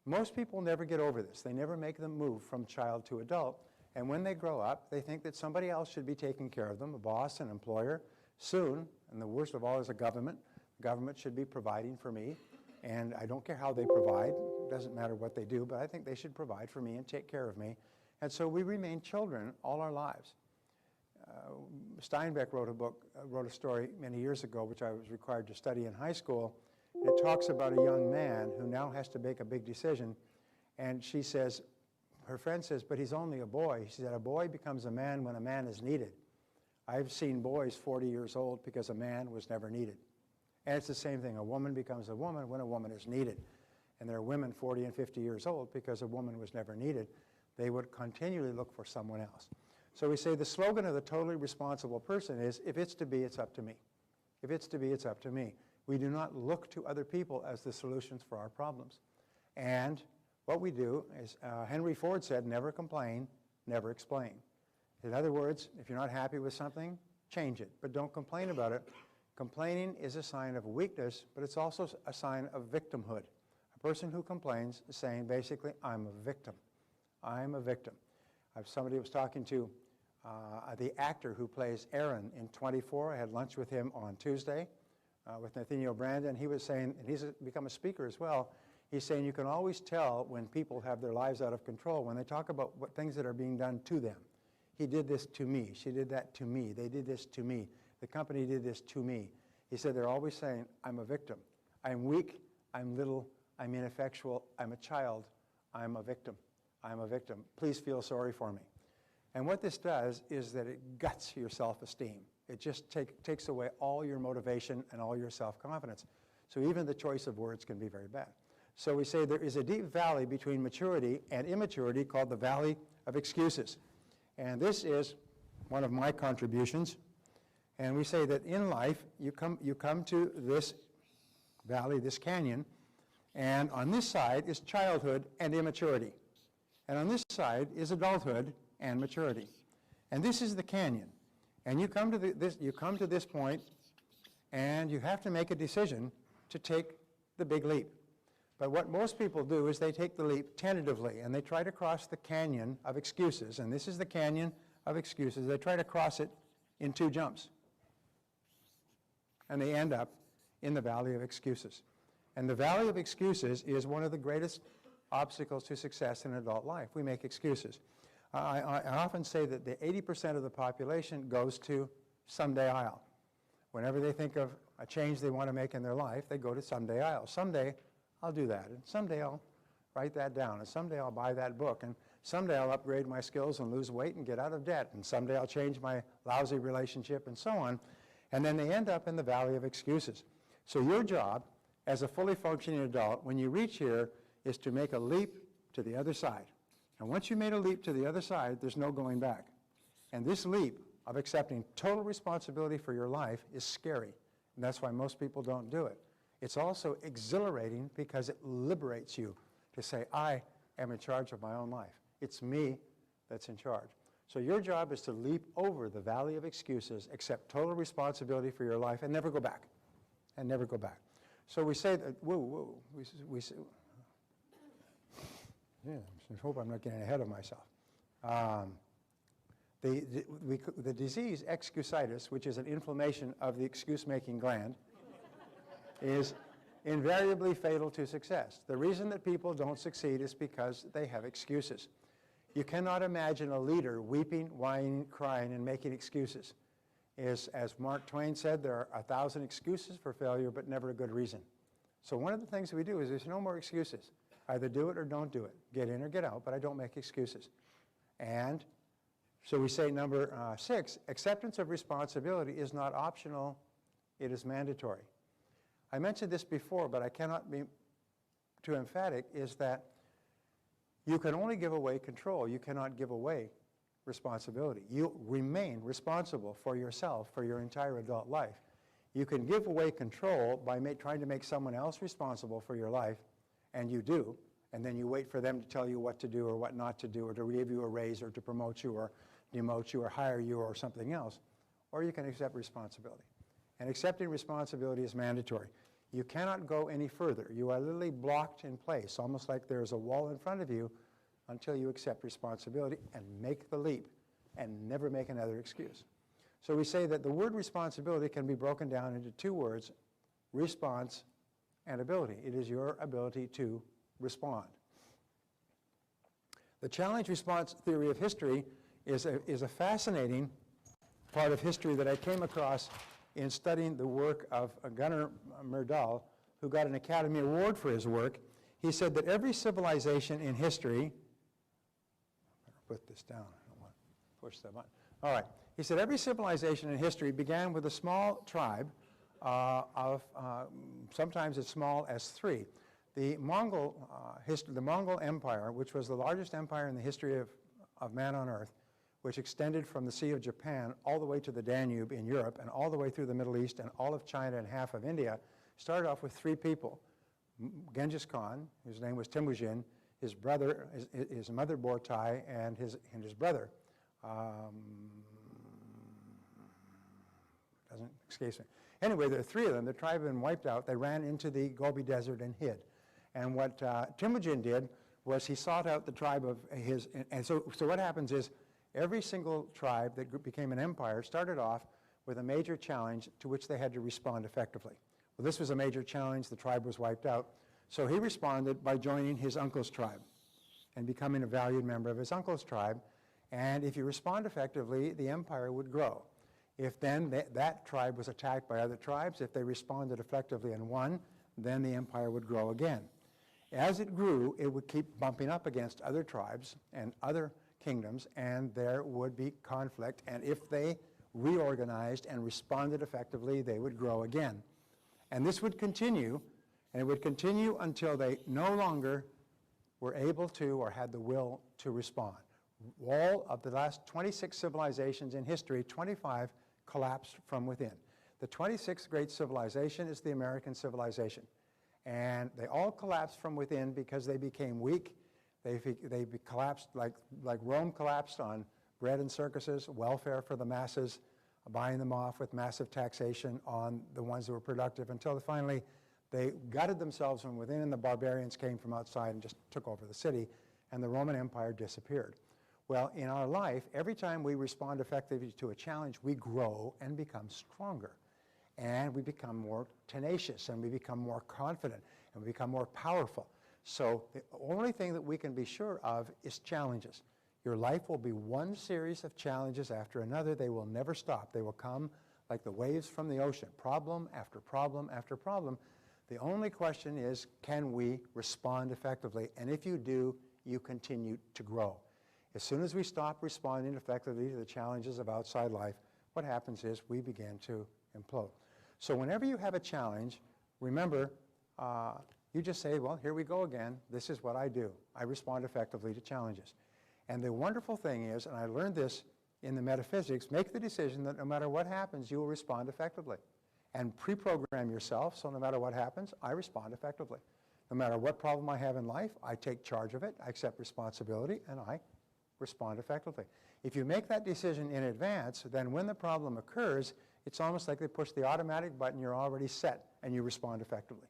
Most people never get over this. They never make them move from child to adult, and when they grow up, they think that somebody else should be taking care of them, a boss, an employer. Soon, and the worst of all is a government. The government should be providing for me. And I don't care how they provide, it doesn't matter what they do, but I think they should provide for me and take care of me. And so we remain children all our lives. Steinbeck wrote a story many years ago, which I was required to study in high school. It talks about a young man who now has to make a big decision. And she says, her friend says, but he's only a boy. She said, a boy becomes a man when a man is needed. I've seen boys 40 years old because a man was never needed. And it's the same thing. A woman becomes a woman when a woman is needed. And there are women 40 and 50 years old because a woman was never needed. They would continually look for someone else. So we say the slogan of the totally responsible person is, if it's to be, it's up to me. If it's to be, it's up to me. We do not look to other people as the solutions for our problems. And what we do is, Henry Ford said, never complain, never explain. In other words, if you're not happy with something, change it, but don't complain about it. Complaining is a sign of weakness, but it's also a sign of victimhood. A person who complains is saying, basically, I'm a victim. I'm a victim. Somebody was talking to the actor who plays Aaron in 24. I had lunch with him on Tuesday with Nathaniel Brandon. He was saying, and he's become a speaker as well, he's saying you can always tell when people have their lives out of control when they talk about what things that are being done to them. He did this to me. She did that to me. They did this to me. The company did this to me. He said they're always saying, I'm a victim. I'm weak, I'm little, I'm ineffectual, I'm a child, I'm a victim, I'm a victim. Please feel sorry for me. And what this does is that it guts your self-esteem. It just takes away all your motivation and all your self-confidence. So even the choice of words can be very bad. So we say there is a deep valley between maturity and immaturity called the valley of excuses. And this is one of my contributions. And we say that in life, you come to this valley, this canyon, and on this side is childhood and immaturity. And on this side is adulthood and maturity. And this is the canyon. And you come to this point, and you have to make a decision to take the big leap. But what most people do is they take the leap tentatively, and they try to cross the canyon of excuses. And this is the canyon of excuses. They try to cross it in 2 jumps. And they end up in the valley of excuses. And the valley of excuses is one of the greatest obstacles to success in adult life. We make excuses. I often say that the 80% of the population goes to someday I'll. Whenever they think of a change they want to make in their life, they go to someday I'll. Someday I'll do that, and someday I'll write that down, and someday I'll buy that book, and someday I'll upgrade my skills and lose weight and get out of debt, and someday I'll change my lousy relationship, and so on. And then they end up in the valley of excuses. So your job as a fully functioning adult, when you reach here, is to make a leap to the other side. And once you made a leap to the other side, there's no going back. And this leap of accepting total responsibility for your life is scary. And that's why most people don't do it. It's also exhilarating because it liberates you to say, I am in charge of my own life. It's me that's in charge. So your job is to leap over the valley of excuses, accept total responsibility for your life, and never go back. And never go back. So we say that, we say, yeah, I hope I'm not getting ahead of myself. The disease excusitis, which is an inflammation of the excuse-making gland, is invariably fatal to success. The reason that people don't succeed is because they have excuses. You cannot imagine a leader weeping, whining, crying, and making excuses. As Mark Twain said, there are 1,000 excuses for failure, but never a good reason. So one of the things we do is there's no more excuses. Either do it or don't do it. Get in or get out, but I don't make excuses. And so we say number 6, acceptance of responsibility is not optional, it is mandatory. I mentioned this before, but I cannot be too emphatic, is that you can only give away control. You cannot give away responsibility. You remain responsible for yourself for your entire adult life. You can give away control by trying to make someone else responsible for your life, and you do, and then you wait for them to tell you what to do or what not to do, or to give you a raise or to promote you or demote you or hire you or something else. Or you can accept responsibility. And accepting responsibility is mandatory. You cannot go any further. You are literally blocked in place, almost like there's a wall in front of you, until you accept responsibility and make the leap and never make another excuse. So we say that the word responsibility can be broken down into 2 words, response and ability. It is your ability to respond. The challenge response theory of history is a fascinating part of history that I came across in studying the work of Gunnar Myrdal, who got an Academy Award for his work. He said that every civilization in history, put this down, I don't want to push that button. All right. He said every civilization in history began with a small tribe sometimes as small as 3. The Mongol Empire, which was the largest empire in the history of man on earth, which extended from the Sea of Japan all the way to the Danube in Europe and all the way through the Middle East and all of China and half of India, started off with 3 people. Genghis Khan, whose name was Temujin, his brother, his mother Bortai, and his brother. Doesn't escape me. Anyway, there are 3 of them. The tribe had been wiped out. They ran into the Gobi Desert and hid. And what Temujin did was he sought out the tribe of his, and so what happens is every single tribe that became an empire started off with a major challenge to which they had to respond effectively. Well, this was a major challenge. The tribe was wiped out. So he responded by joining his uncle's tribe and becoming a valued member of his uncle's tribe. And if you respond effectively, the empire would grow. If then that tribe was attacked by other tribes, if they responded effectively and won, then the empire would grow again. As it grew, it would keep bumping up against other tribes and other kingdoms, and there would be conflict. And if they reorganized and responded effectively, they would grow again. And this would continue, and it would continue until they no longer were able to or had the will to respond. All of the last 26 civilizations in history, 25 collapsed from within. The 26th great civilization is the American civilization. And they all collapsed from within because they became weak. They collapsed like Rome collapsed on bread and circuses, welfare for the masses, buying them off with massive taxation on the ones that were productive, until finally they gutted themselves from within, and the barbarians came from outside and just took over the city, and the Roman Empire disappeared. Well, in our life, every time we respond effectively to a challenge, we grow and become stronger. And we become more tenacious, and we become more confident, and we become more powerful. So the only thing that we can be sure of is challenges. Your life will be one series of challenges after another. They will never stop. They will come like the waves from the ocean, problem after problem after problem. The only question is, can we respond effectively? And if you do, you continue to grow. As soon as we stop responding effectively to the challenges of outside life, what happens is we begin to implode. So whenever you have a challenge, remember, you just say, well, here we go again. This is what I do. I respond effectively to challenges. And the wonderful thing is, and I learned this in the metaphysics, make the decision that no matter what happens, you will respond effectively. And pre-program yourself, so no matter what happens, I respond effectively. No matter what problem I have in life, I take charge of it, I accept responsibility, and I respond effectively. If you make that decision in advance, then when the problem occurs, it's almost like they push the automatic button, you're already set, and you respond effectively.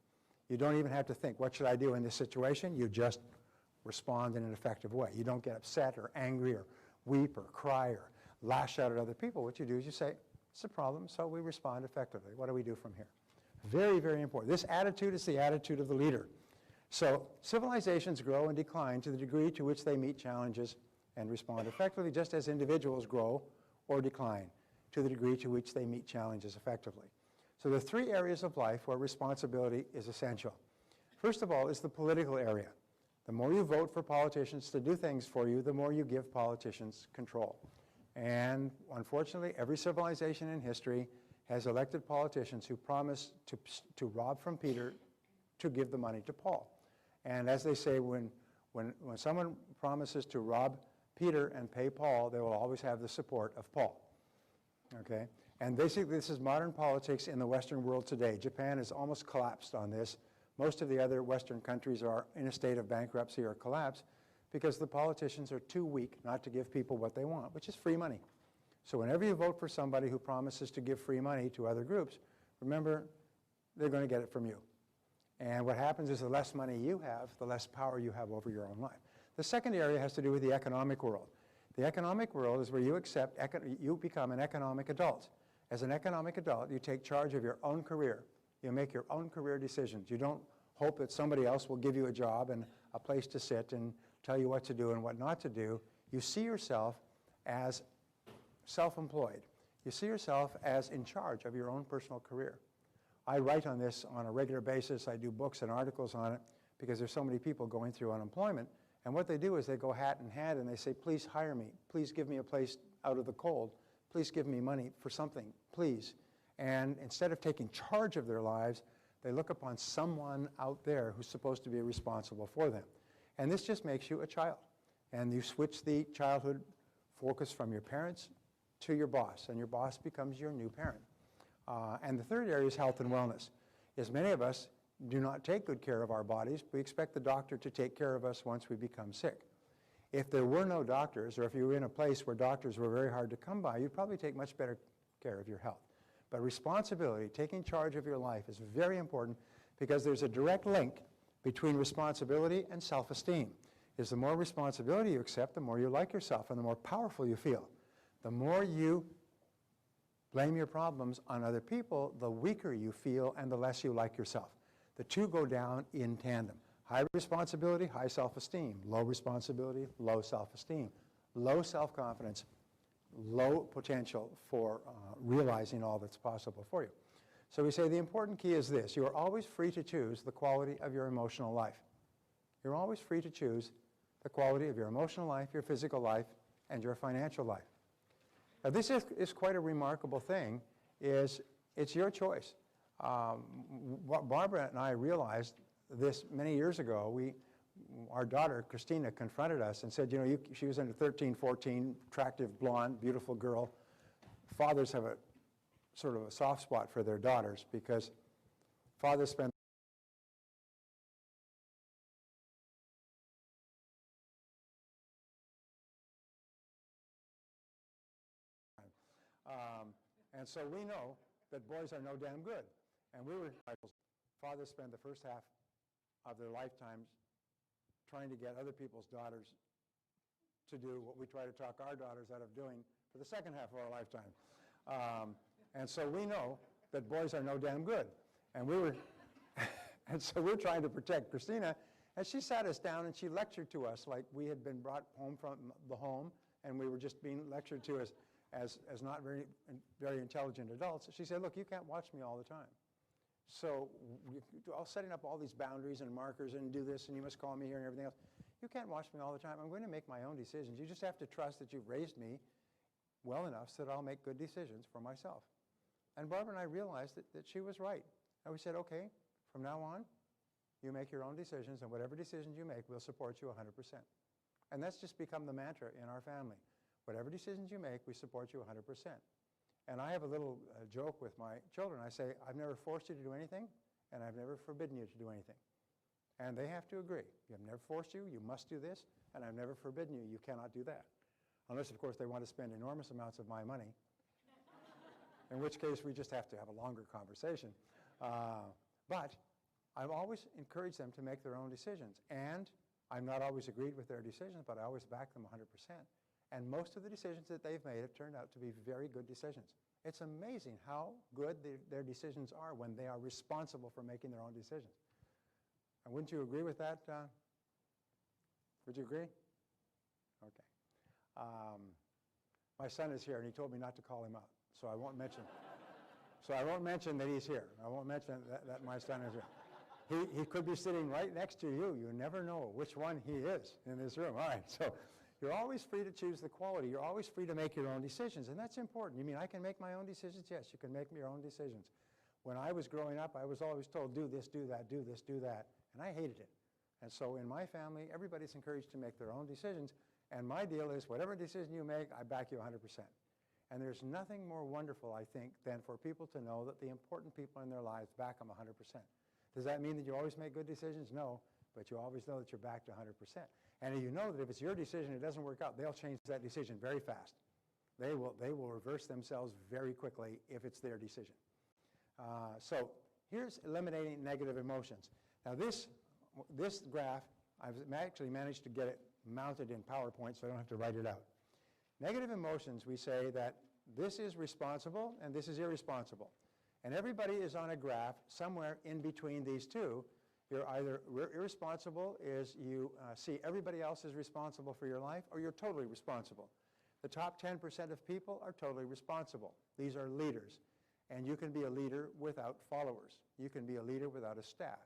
You don't even have to think, what should I do in this situation? You just respond in an effective way. You don't get upset or angry or weep or cry or lash out at other people. What you do is you say, it's a problem, so we respond effectively. What do we do from here? Very, very important. This attitude is the attitude of the leader. So civilizations grow and decline to the degree to which they meet challenges and respond effectively, just as individuals grow or decline to the degree to which they meet challenges effectively. So there are three areas of life where responsibility is essential. First of all is the political area. The more you vote for politicians to do things for you, the more you give politicians control. And unfortunately, every civilization in history has elected politicians who promise to rob from Peter to give the money to Paul. And as they say, when someone promises to rob Peter and pay Paul, they will always have the support of Paul. Okay? And basically, this is modern politics in the Western world today. Japan has almost collapsed on this. Most of the other Western countries are in a state of bankruptcy or collapse because the politicians are too weak not to give people what they want, which is free money. So whenever you vote for somebody who promises to give free money to other groups, remember, they're going to get it from you. And what happens is the less money you have, the less power you have over your own life. The second area has to do with the economic world. The economic world is where you become an economic adult. As an economic adult, you take charge of your own career. You make your own career decisions. You don't hope that somebody else will give you a job and a place to sit and tell you what to do and what not to do. You see yourself as self-employed. You see yourself as in charge of your own personal career. I write on this on a regular basis. I do books and articles on it because there's so many people going through unemployment. And what they do is they go hat in hand and they say, please hire me. Please give me a place out of the cold. Please give me money for something, please. And instead of taking charge of their lives, they look upon someone out there who's supposed to be responsible for them. And this just makes you a child. And you switch the childhood focus from your parents to your boss, and your boss becomes your new parent. And the third area is health and wellness. As many of us do not take good care of our bodies, we expect the doctor to take care of us once we become sick. If there were no doctors, or if you were in a place where doctors were very hard to come by, you'd probably take much better care of your health. But responsibility, taking charge of your life, is very important because there's a direct link between responsibility and self-esteem. Is the more responsibility you accept, the more you like yourself and the more powerful you feel. The more you blame your problems on other people, the weaker you feel and the less you like yourself. The two go down in tandem. High responsibility, high self-esteem. Low responsibility, low self-esteem. Low self-confidence, low potential for realizing all that's possible for you. So we say the important key is this. You are always free to choose the quality of your emotional life. You're always free to choose the quality of your emotional life, your physical life, and your financial life. Now, this is quite a remarkable thing, it's your choice. Barbara and I realized this many years ago. Our daughter, Christina, confronted us and said, she was under 13, 14, attractive, blonde, beautiful girl. Fathers have a sort of a soft spot for their daughters because fathers spend and so we know that boys are no damn good. And fathers spend the first half of their lifetimes trying to get other people's daughters to do what we try to talk our daughters out of doing for the second half of our lifetime. And so we know that boys are no damn good. And and so we're trying to protect Christina. And she sat us down and she lectured to us like we had been brought home from the home and we were just being lectured to as not very intelligent adults. She said, look, you can't watch me all the time. So I was setting up all these boundaries and markers and do this and you must call me here and everything else. You can't watch me all the time. I'm going to make my own decisions. You just have to trust that you've raised me well enough so that I'll make good decisions for myself. And Barbara and I realized that she was right. And we said, okay, from now on, you make your own decisions, and whatever decisions you make, we'll support you 100%. And that's just become the mantra in our family. Whatever decisions you make, we support you 100%. And I have a little joke with my children. I say, I've never forced you to do anything, and I've never forbidden you to do anything. And they have to agree. I've never forced you, you must do this, and I've never forbidden you, you cannot do that. Unless, of course, they want to spend enormous amounts of my money, in which case we just have to have a longer conversation. But I've always encouraged them to make their own decisions. And I've not always agreed with their decisions, but I always back them 100%. And most of the decisions that they've made have turned out to be very good decisions. It's amazing how good their decisions are when they are responsible for making their own decisions. And wouldn't you agree with that? Would you agree? Okay. My son is here, and he told me not to call him out, so I won't mention. So I won't mention that he's here. I won't mention that my son is here. He could be sitting right next to you. You never know which one he is in this room. All right, so you're always free to choose the quality. You're always free to make your own decisions, and that's important. You mean I can make my own decisions? Yes, you can make your own decisions. When I was growing up, I was always told, do this, do that, do this, do that, and I hated it. And so in my family, everybody's encouraged to make their own decisions, and my deal is whatever decision you make, I back you 100%. And there's nothing more wonderful, I think, than for people to know that the important people in their lives back them 100%. Does that mean that you always make good decisions? No, but you always know that you're backed 100%. And you know that if it's your decision, it doesn't work out, they'll change that decision very fast. They will reverse themselves very quickly if it's their decision. So here's eliminating negative emotions. Now this graph, I've actually managed to get it mounted in PowerPoint so I don't have to write it out. Negative emotions, we say that this is responsible and this is irresponsible. And everybody is on a graph somewhere in between these two. You're either irresponsible is you see everybody else is responsible for your life, or you're totally responsible. The top 10% of people are totally responsible. These are leaders. And you can be a leader without followers. You can be a leader without a staff.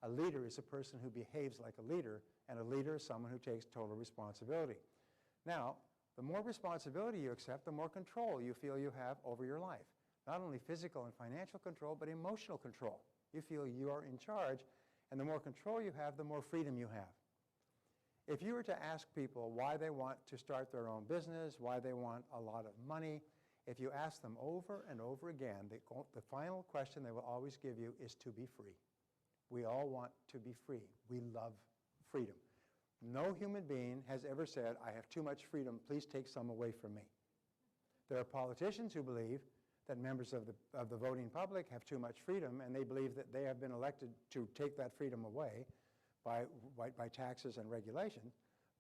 A leader is a person who behaves like a leader, and a leader is someone who takes total responsibility. Now, the more responsibility you accept, the more control you feel you have over your life. Not only physical and financial control, but emotional control. You feel you are in charge, and the more control you have, the more freedom you have. If you were to ask people why they want to start their own business, why they want a lot of money, if you ask them over and over again, the final question they will always give you is to be free. We all want to be free. We love freedom. No human being has ever said, I have too much freedom, please take some away from me. There are politicians who believe that members of the voting public have too much freedom, and they believe that they have been elected to take that freedom away by taxes and regulation.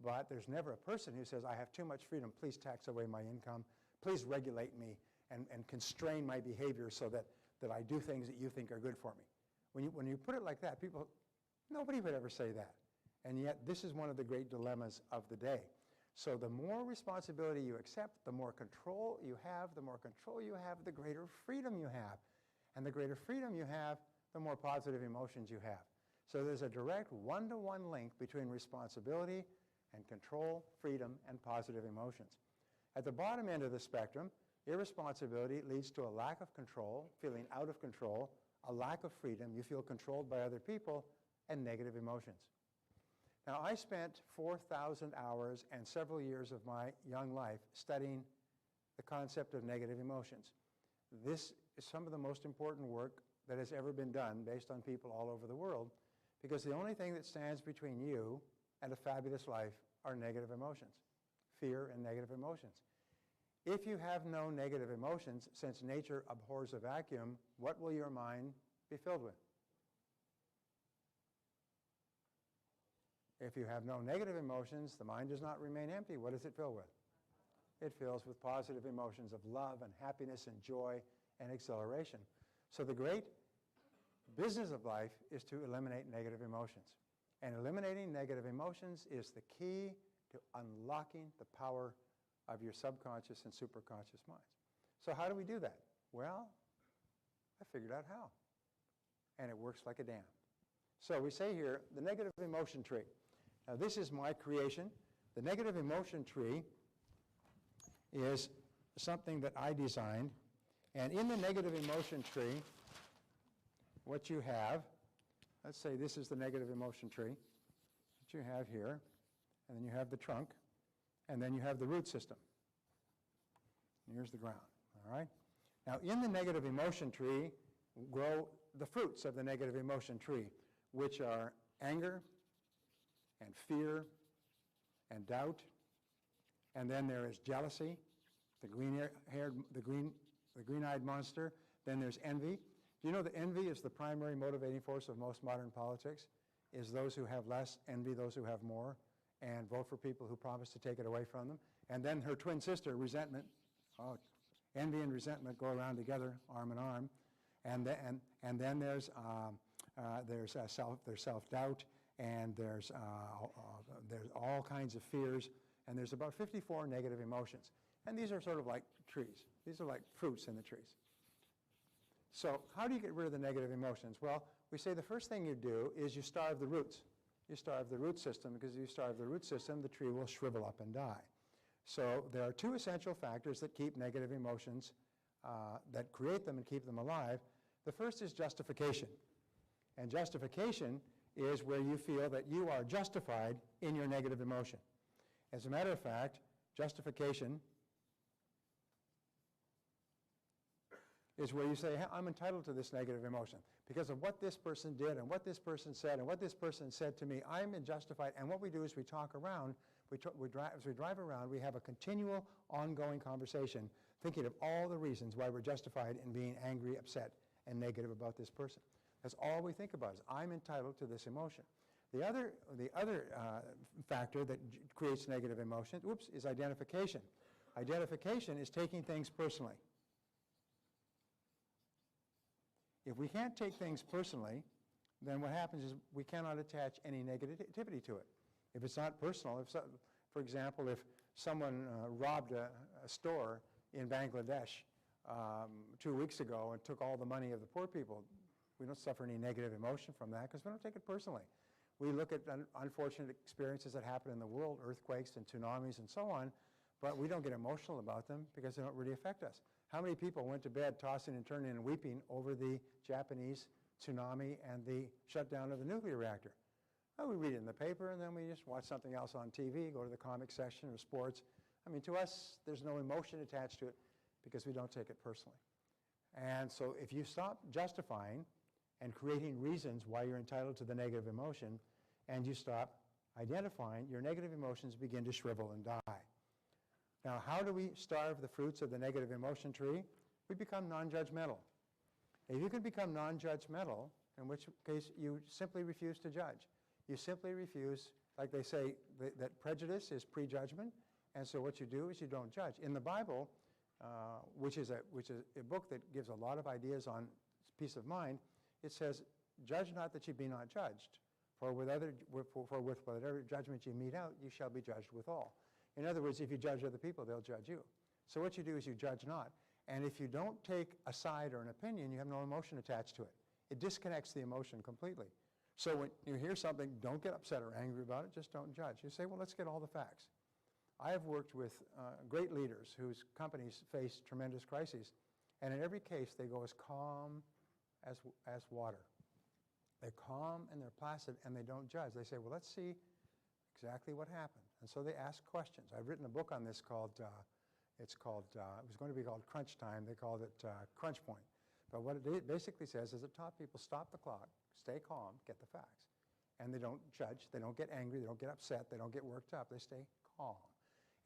But there's never a person who says, I have too much freedom, please tax away my income, please regulate me and constrain my behavior so that I do things that you think are good for me. When you put it like that, nobody would ever say that. And yet, this is one of the great dilemmas of the day. So the more responsibility you accept, the more control you have, the greater freedom you have. And the greater freedom you have, the more positive emotions you have. So there's a direct one-to-one link between responsibility and control, freedom, and positive emotions. At the bottom end of the spectrum, irresponsibility leads to a lack of control, feeling out of control, a lack of freedom, you feel controlled by other people, and negative emotions. Now, I spent 4,000 hours and several years of my young life studying the concept of negative emotions. This is some of the most important work that has ever been done based on people all over the world, because the only thing that stands between you and a fabulous life are negative emotions, fear and negative emotions. If you have no negative emotions, since nature abhors a vacuum, what will your mind be filled with? If you have no negative emotions, the mind does not remain empty. What does it fill with? It fills with positive emotions of love and happiness and joy and exhilaration. So the great business of life is to eliminate negative emotions. And eliminating negative emotions is the key to unlocking the power of your subconscious and superconscious minds. So how do we do that? Well, I figured out how. And it works like a dam. So we say here, the negative emotion tree. Now this is my creation. The negative emotion tree is something that I designed. And in the negative emotion tree, what you have, let's say this is the negative emotion tree that you have here, and then you have the trunk, and then you have the root system. And here's the ground, all right? Now in the negative emotion tree grow the fruits of the negative emotion tree, which are anger and fear and doubt, and then there is jealousy, the green-eyed monster. Then there's envy. Do you know that envy is the primary motivating force of most modern politics? Is those who have less envy those who have more, and vote for people who promise to take it away from them. And then her twin sister, resentment. Oh, envy and resentment go around together, arm in arm. And then there's self-doubt, and there's all kinds of fears, and there's about 54 negative emotions. And these are sort of like trees. These are like fruits in the trees. So how do you get rid of the negative emotions? Well, we say the first thing you do is you starve the roots. You starve the root system, because if you starve the root system, the tree will shrivel up and die. So there are two essential factors that keep negative emotions, that create them and keep them alive. The first is justification. And justification is where you feel that you are justified in your negative emotion. As a matter of fact, justification is where you say, hey, I'm entitled to this negative emotion because of what this person did and what this person said and what this person said to me. I'm justified. And what we do is we talk around, as we drive around, we have a continual, ongoing conversation thinking of all the reasons why we're justified in being angry, upset, and negative about this person. That's all we think about is, I'm entitled to this emotion. The other factor that creates negative emotion, is identification. Identification is taking things personally. If we can't take things personally, then what happens is we cannot attach any negativity to it. If it's not personal, for example, if someone robbed a store in Bangladesh 2 weeks ago and took all the money of the poor people, we don't suffer any negative emotion from that because we don't take it personally. We look at unfortunate experiences that happen in the world, earthquakes and tsunamis and so on, but we don't get emotional about them because they don't really affect us. How many people went to bed tossing and turning and weeping over the Japanese tsunami and the shutdown of the nuclear reactor? Well, we read it in the paper and then we just watch something else on TV, go to the comic section or sports. I mean, to us, there's no emotion attached to it because we don't take it personally. And so if you stop justifying and creating reasons why you're entitled to the negative emotion, and you stop identifying, your negative emotions begin to shrivel and die. Now, how do we starve the fruits of the negative emotion tree? We become non-judgmental. If you can become non-judgmental, in which case you simply refuse to judge. You simply refuse, like they say, that prejudice is prejudgment, and so what you do is you don't judge. In the Bible, which is a book that gives a lot of ideas on peace of mind, it says, judge not that you be not judged, for with whatever judgment you mete out, you shall be judged withal. In other words, if you judge other people, they'll judge you. So what you do is you judge not. And if you don't take a side or an opinion, you have no emotion attached to it. It disconnects the emotion completely. So when you hear something, don't get upset or angry about it, just don't judge. You say, well, let's get all the facts. I have worked with great leaders whose companies face tremendous crises, and in every case they go as calm as water. They're calm and they're placid and they don't judge. They say, well, let's see exactly what happened. And so they ask questions. I've written a book on this called, it was going to be called Crunch Time. They called it Crunch Point. But what it basically says is it taught people stop the clock, stay calm, get the facts. And they don't judge, they don't get angry, they don't get upset, they don't get worked up, they stay calm.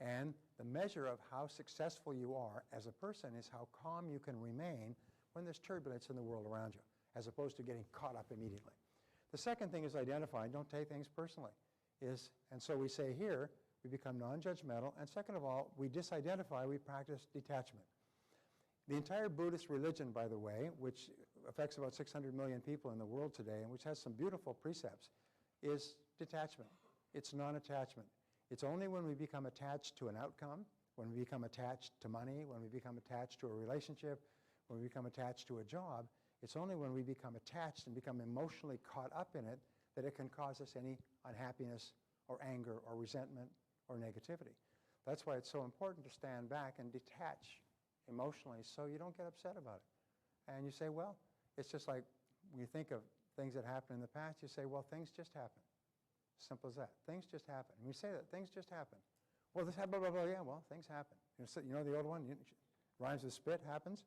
And the measure of how successful you are as a person is how calm you can remain when there's turbulence in the world around you, as opposed to getting caught up immediately. The second thing is identify, don't take things personally. And so we say here, we become non-judgmental, and second of all, we disidentify, we practice detachment. The entire Buddhist religion, by the way, which affects about 600 million people in the world today, and which has some beautiful precepts, is detachment. It's non-attachment. It's only when we become attached to an outcome, when we become attached to money, when we become attached to a relationship, when we become attached to a job, it's only when we become attached and become emotionally caught up in it that it can cause us any unhappiness or anger or resentment or negativity. That's why it's so important to stand back and detach emotionally so you don't get upset about it. And you say, well, it's just like when you think of things that happened in the past, you say, well, things just happen. Simple as that. Things just happen. And we say that, things just happen. Well, this happened, blah, blah, blah. Yeah, well, things happen. You know the old one, rhymes with spit, happens?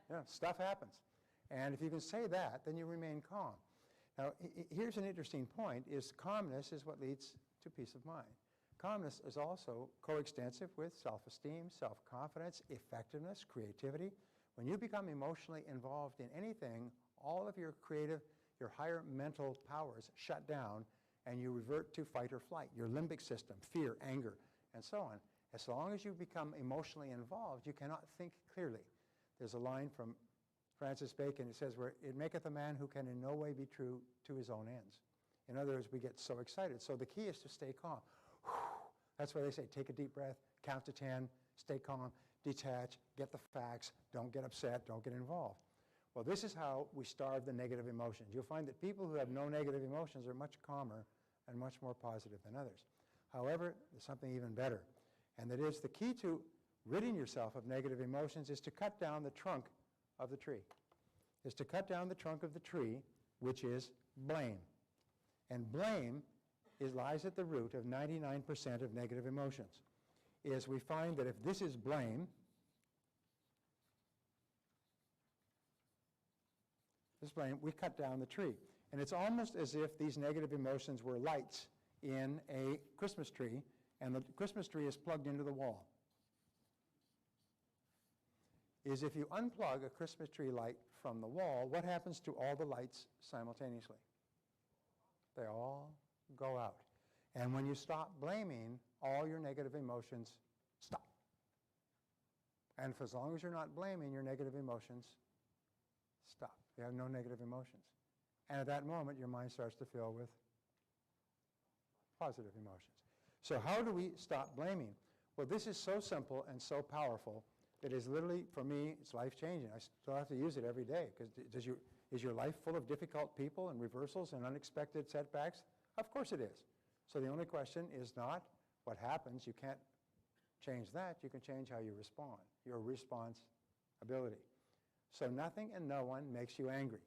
Yeah, stuff happens. And if you can say that, then you remain calm. Now, here's an interesting point, is calmness is what leads to peace of mind. Calmness is also coextensive with self-esteem, self-confidence, effectiveness, creativity. When you become emotionally involved in anything, all of your creative, your higher mental powers shut down, and you revert to fight or flight, your limbic system, fear, anger, and so on. As long as you become emotionally involved, you cannot think clearly. There's a line from Francis Bacon, it says, where it maketh a man who can in no way be true to his own ends. In other words, we get so excited. So the key is to stay calm. That's why they say, take a deep breath, count to 10, stay calm, detach, get the facts, don't get upset, don't get involved. Well, this is how we starve the negative emotions. You'll find that people who have no negative emotions are much calmer and much more positive than others. However, there's something even better, and that is the key to ridding yourself of negative emotions is to cut down the trunk of the tree, is to cut down the trunk of the tree, which is blame. And blame lies at the root of 99% of negative emotions. Is we find that if this is blame, we cut down the tree. And it's almost as if these negative emotions were lights in a Christmas tree, and the Christmas tree is plugged into the wall. Is if you unplug a Christmas tree light from the wall, what happens to all the lights simultaneously? They all go out. And when you stop blaming, all your negative emotions stop. And for as long as you're not blaming, your negative emotions stop. You have no negative emotions. And at that moment, your mind starts to fill with positive emotions. So how do we stop blaming? Well, this is so simple and so powerful that is literally, for me, it's life-changing. I still have to use it every day, because is your life full of difficult people and reversals and unexpected setbacks? Of course it is. So the only question is not what happens. You can't change that. You can change how you respond, your response ability. So nothing and no one makes you angry.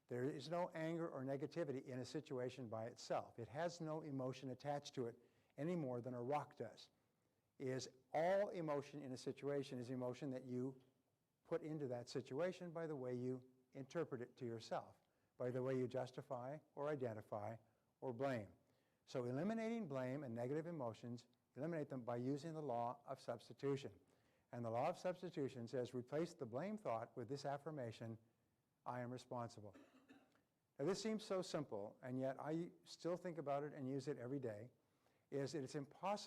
There is no anger or negativity in a situation by itself. It has no emotion attached to it any more than a rock does. Is all emotion in a situation is emotion that you put into that situation by the way you interpret it to yourself, by the way you justify or identify or blame. So eliminating blame and negative emotions, eliminate them by using the law of substitution. And the law of substitution says, replace the blame thought with this affirmation, I am responsible. Now this seems so simple, and yet I still think about it and use it every day, is that it's impossible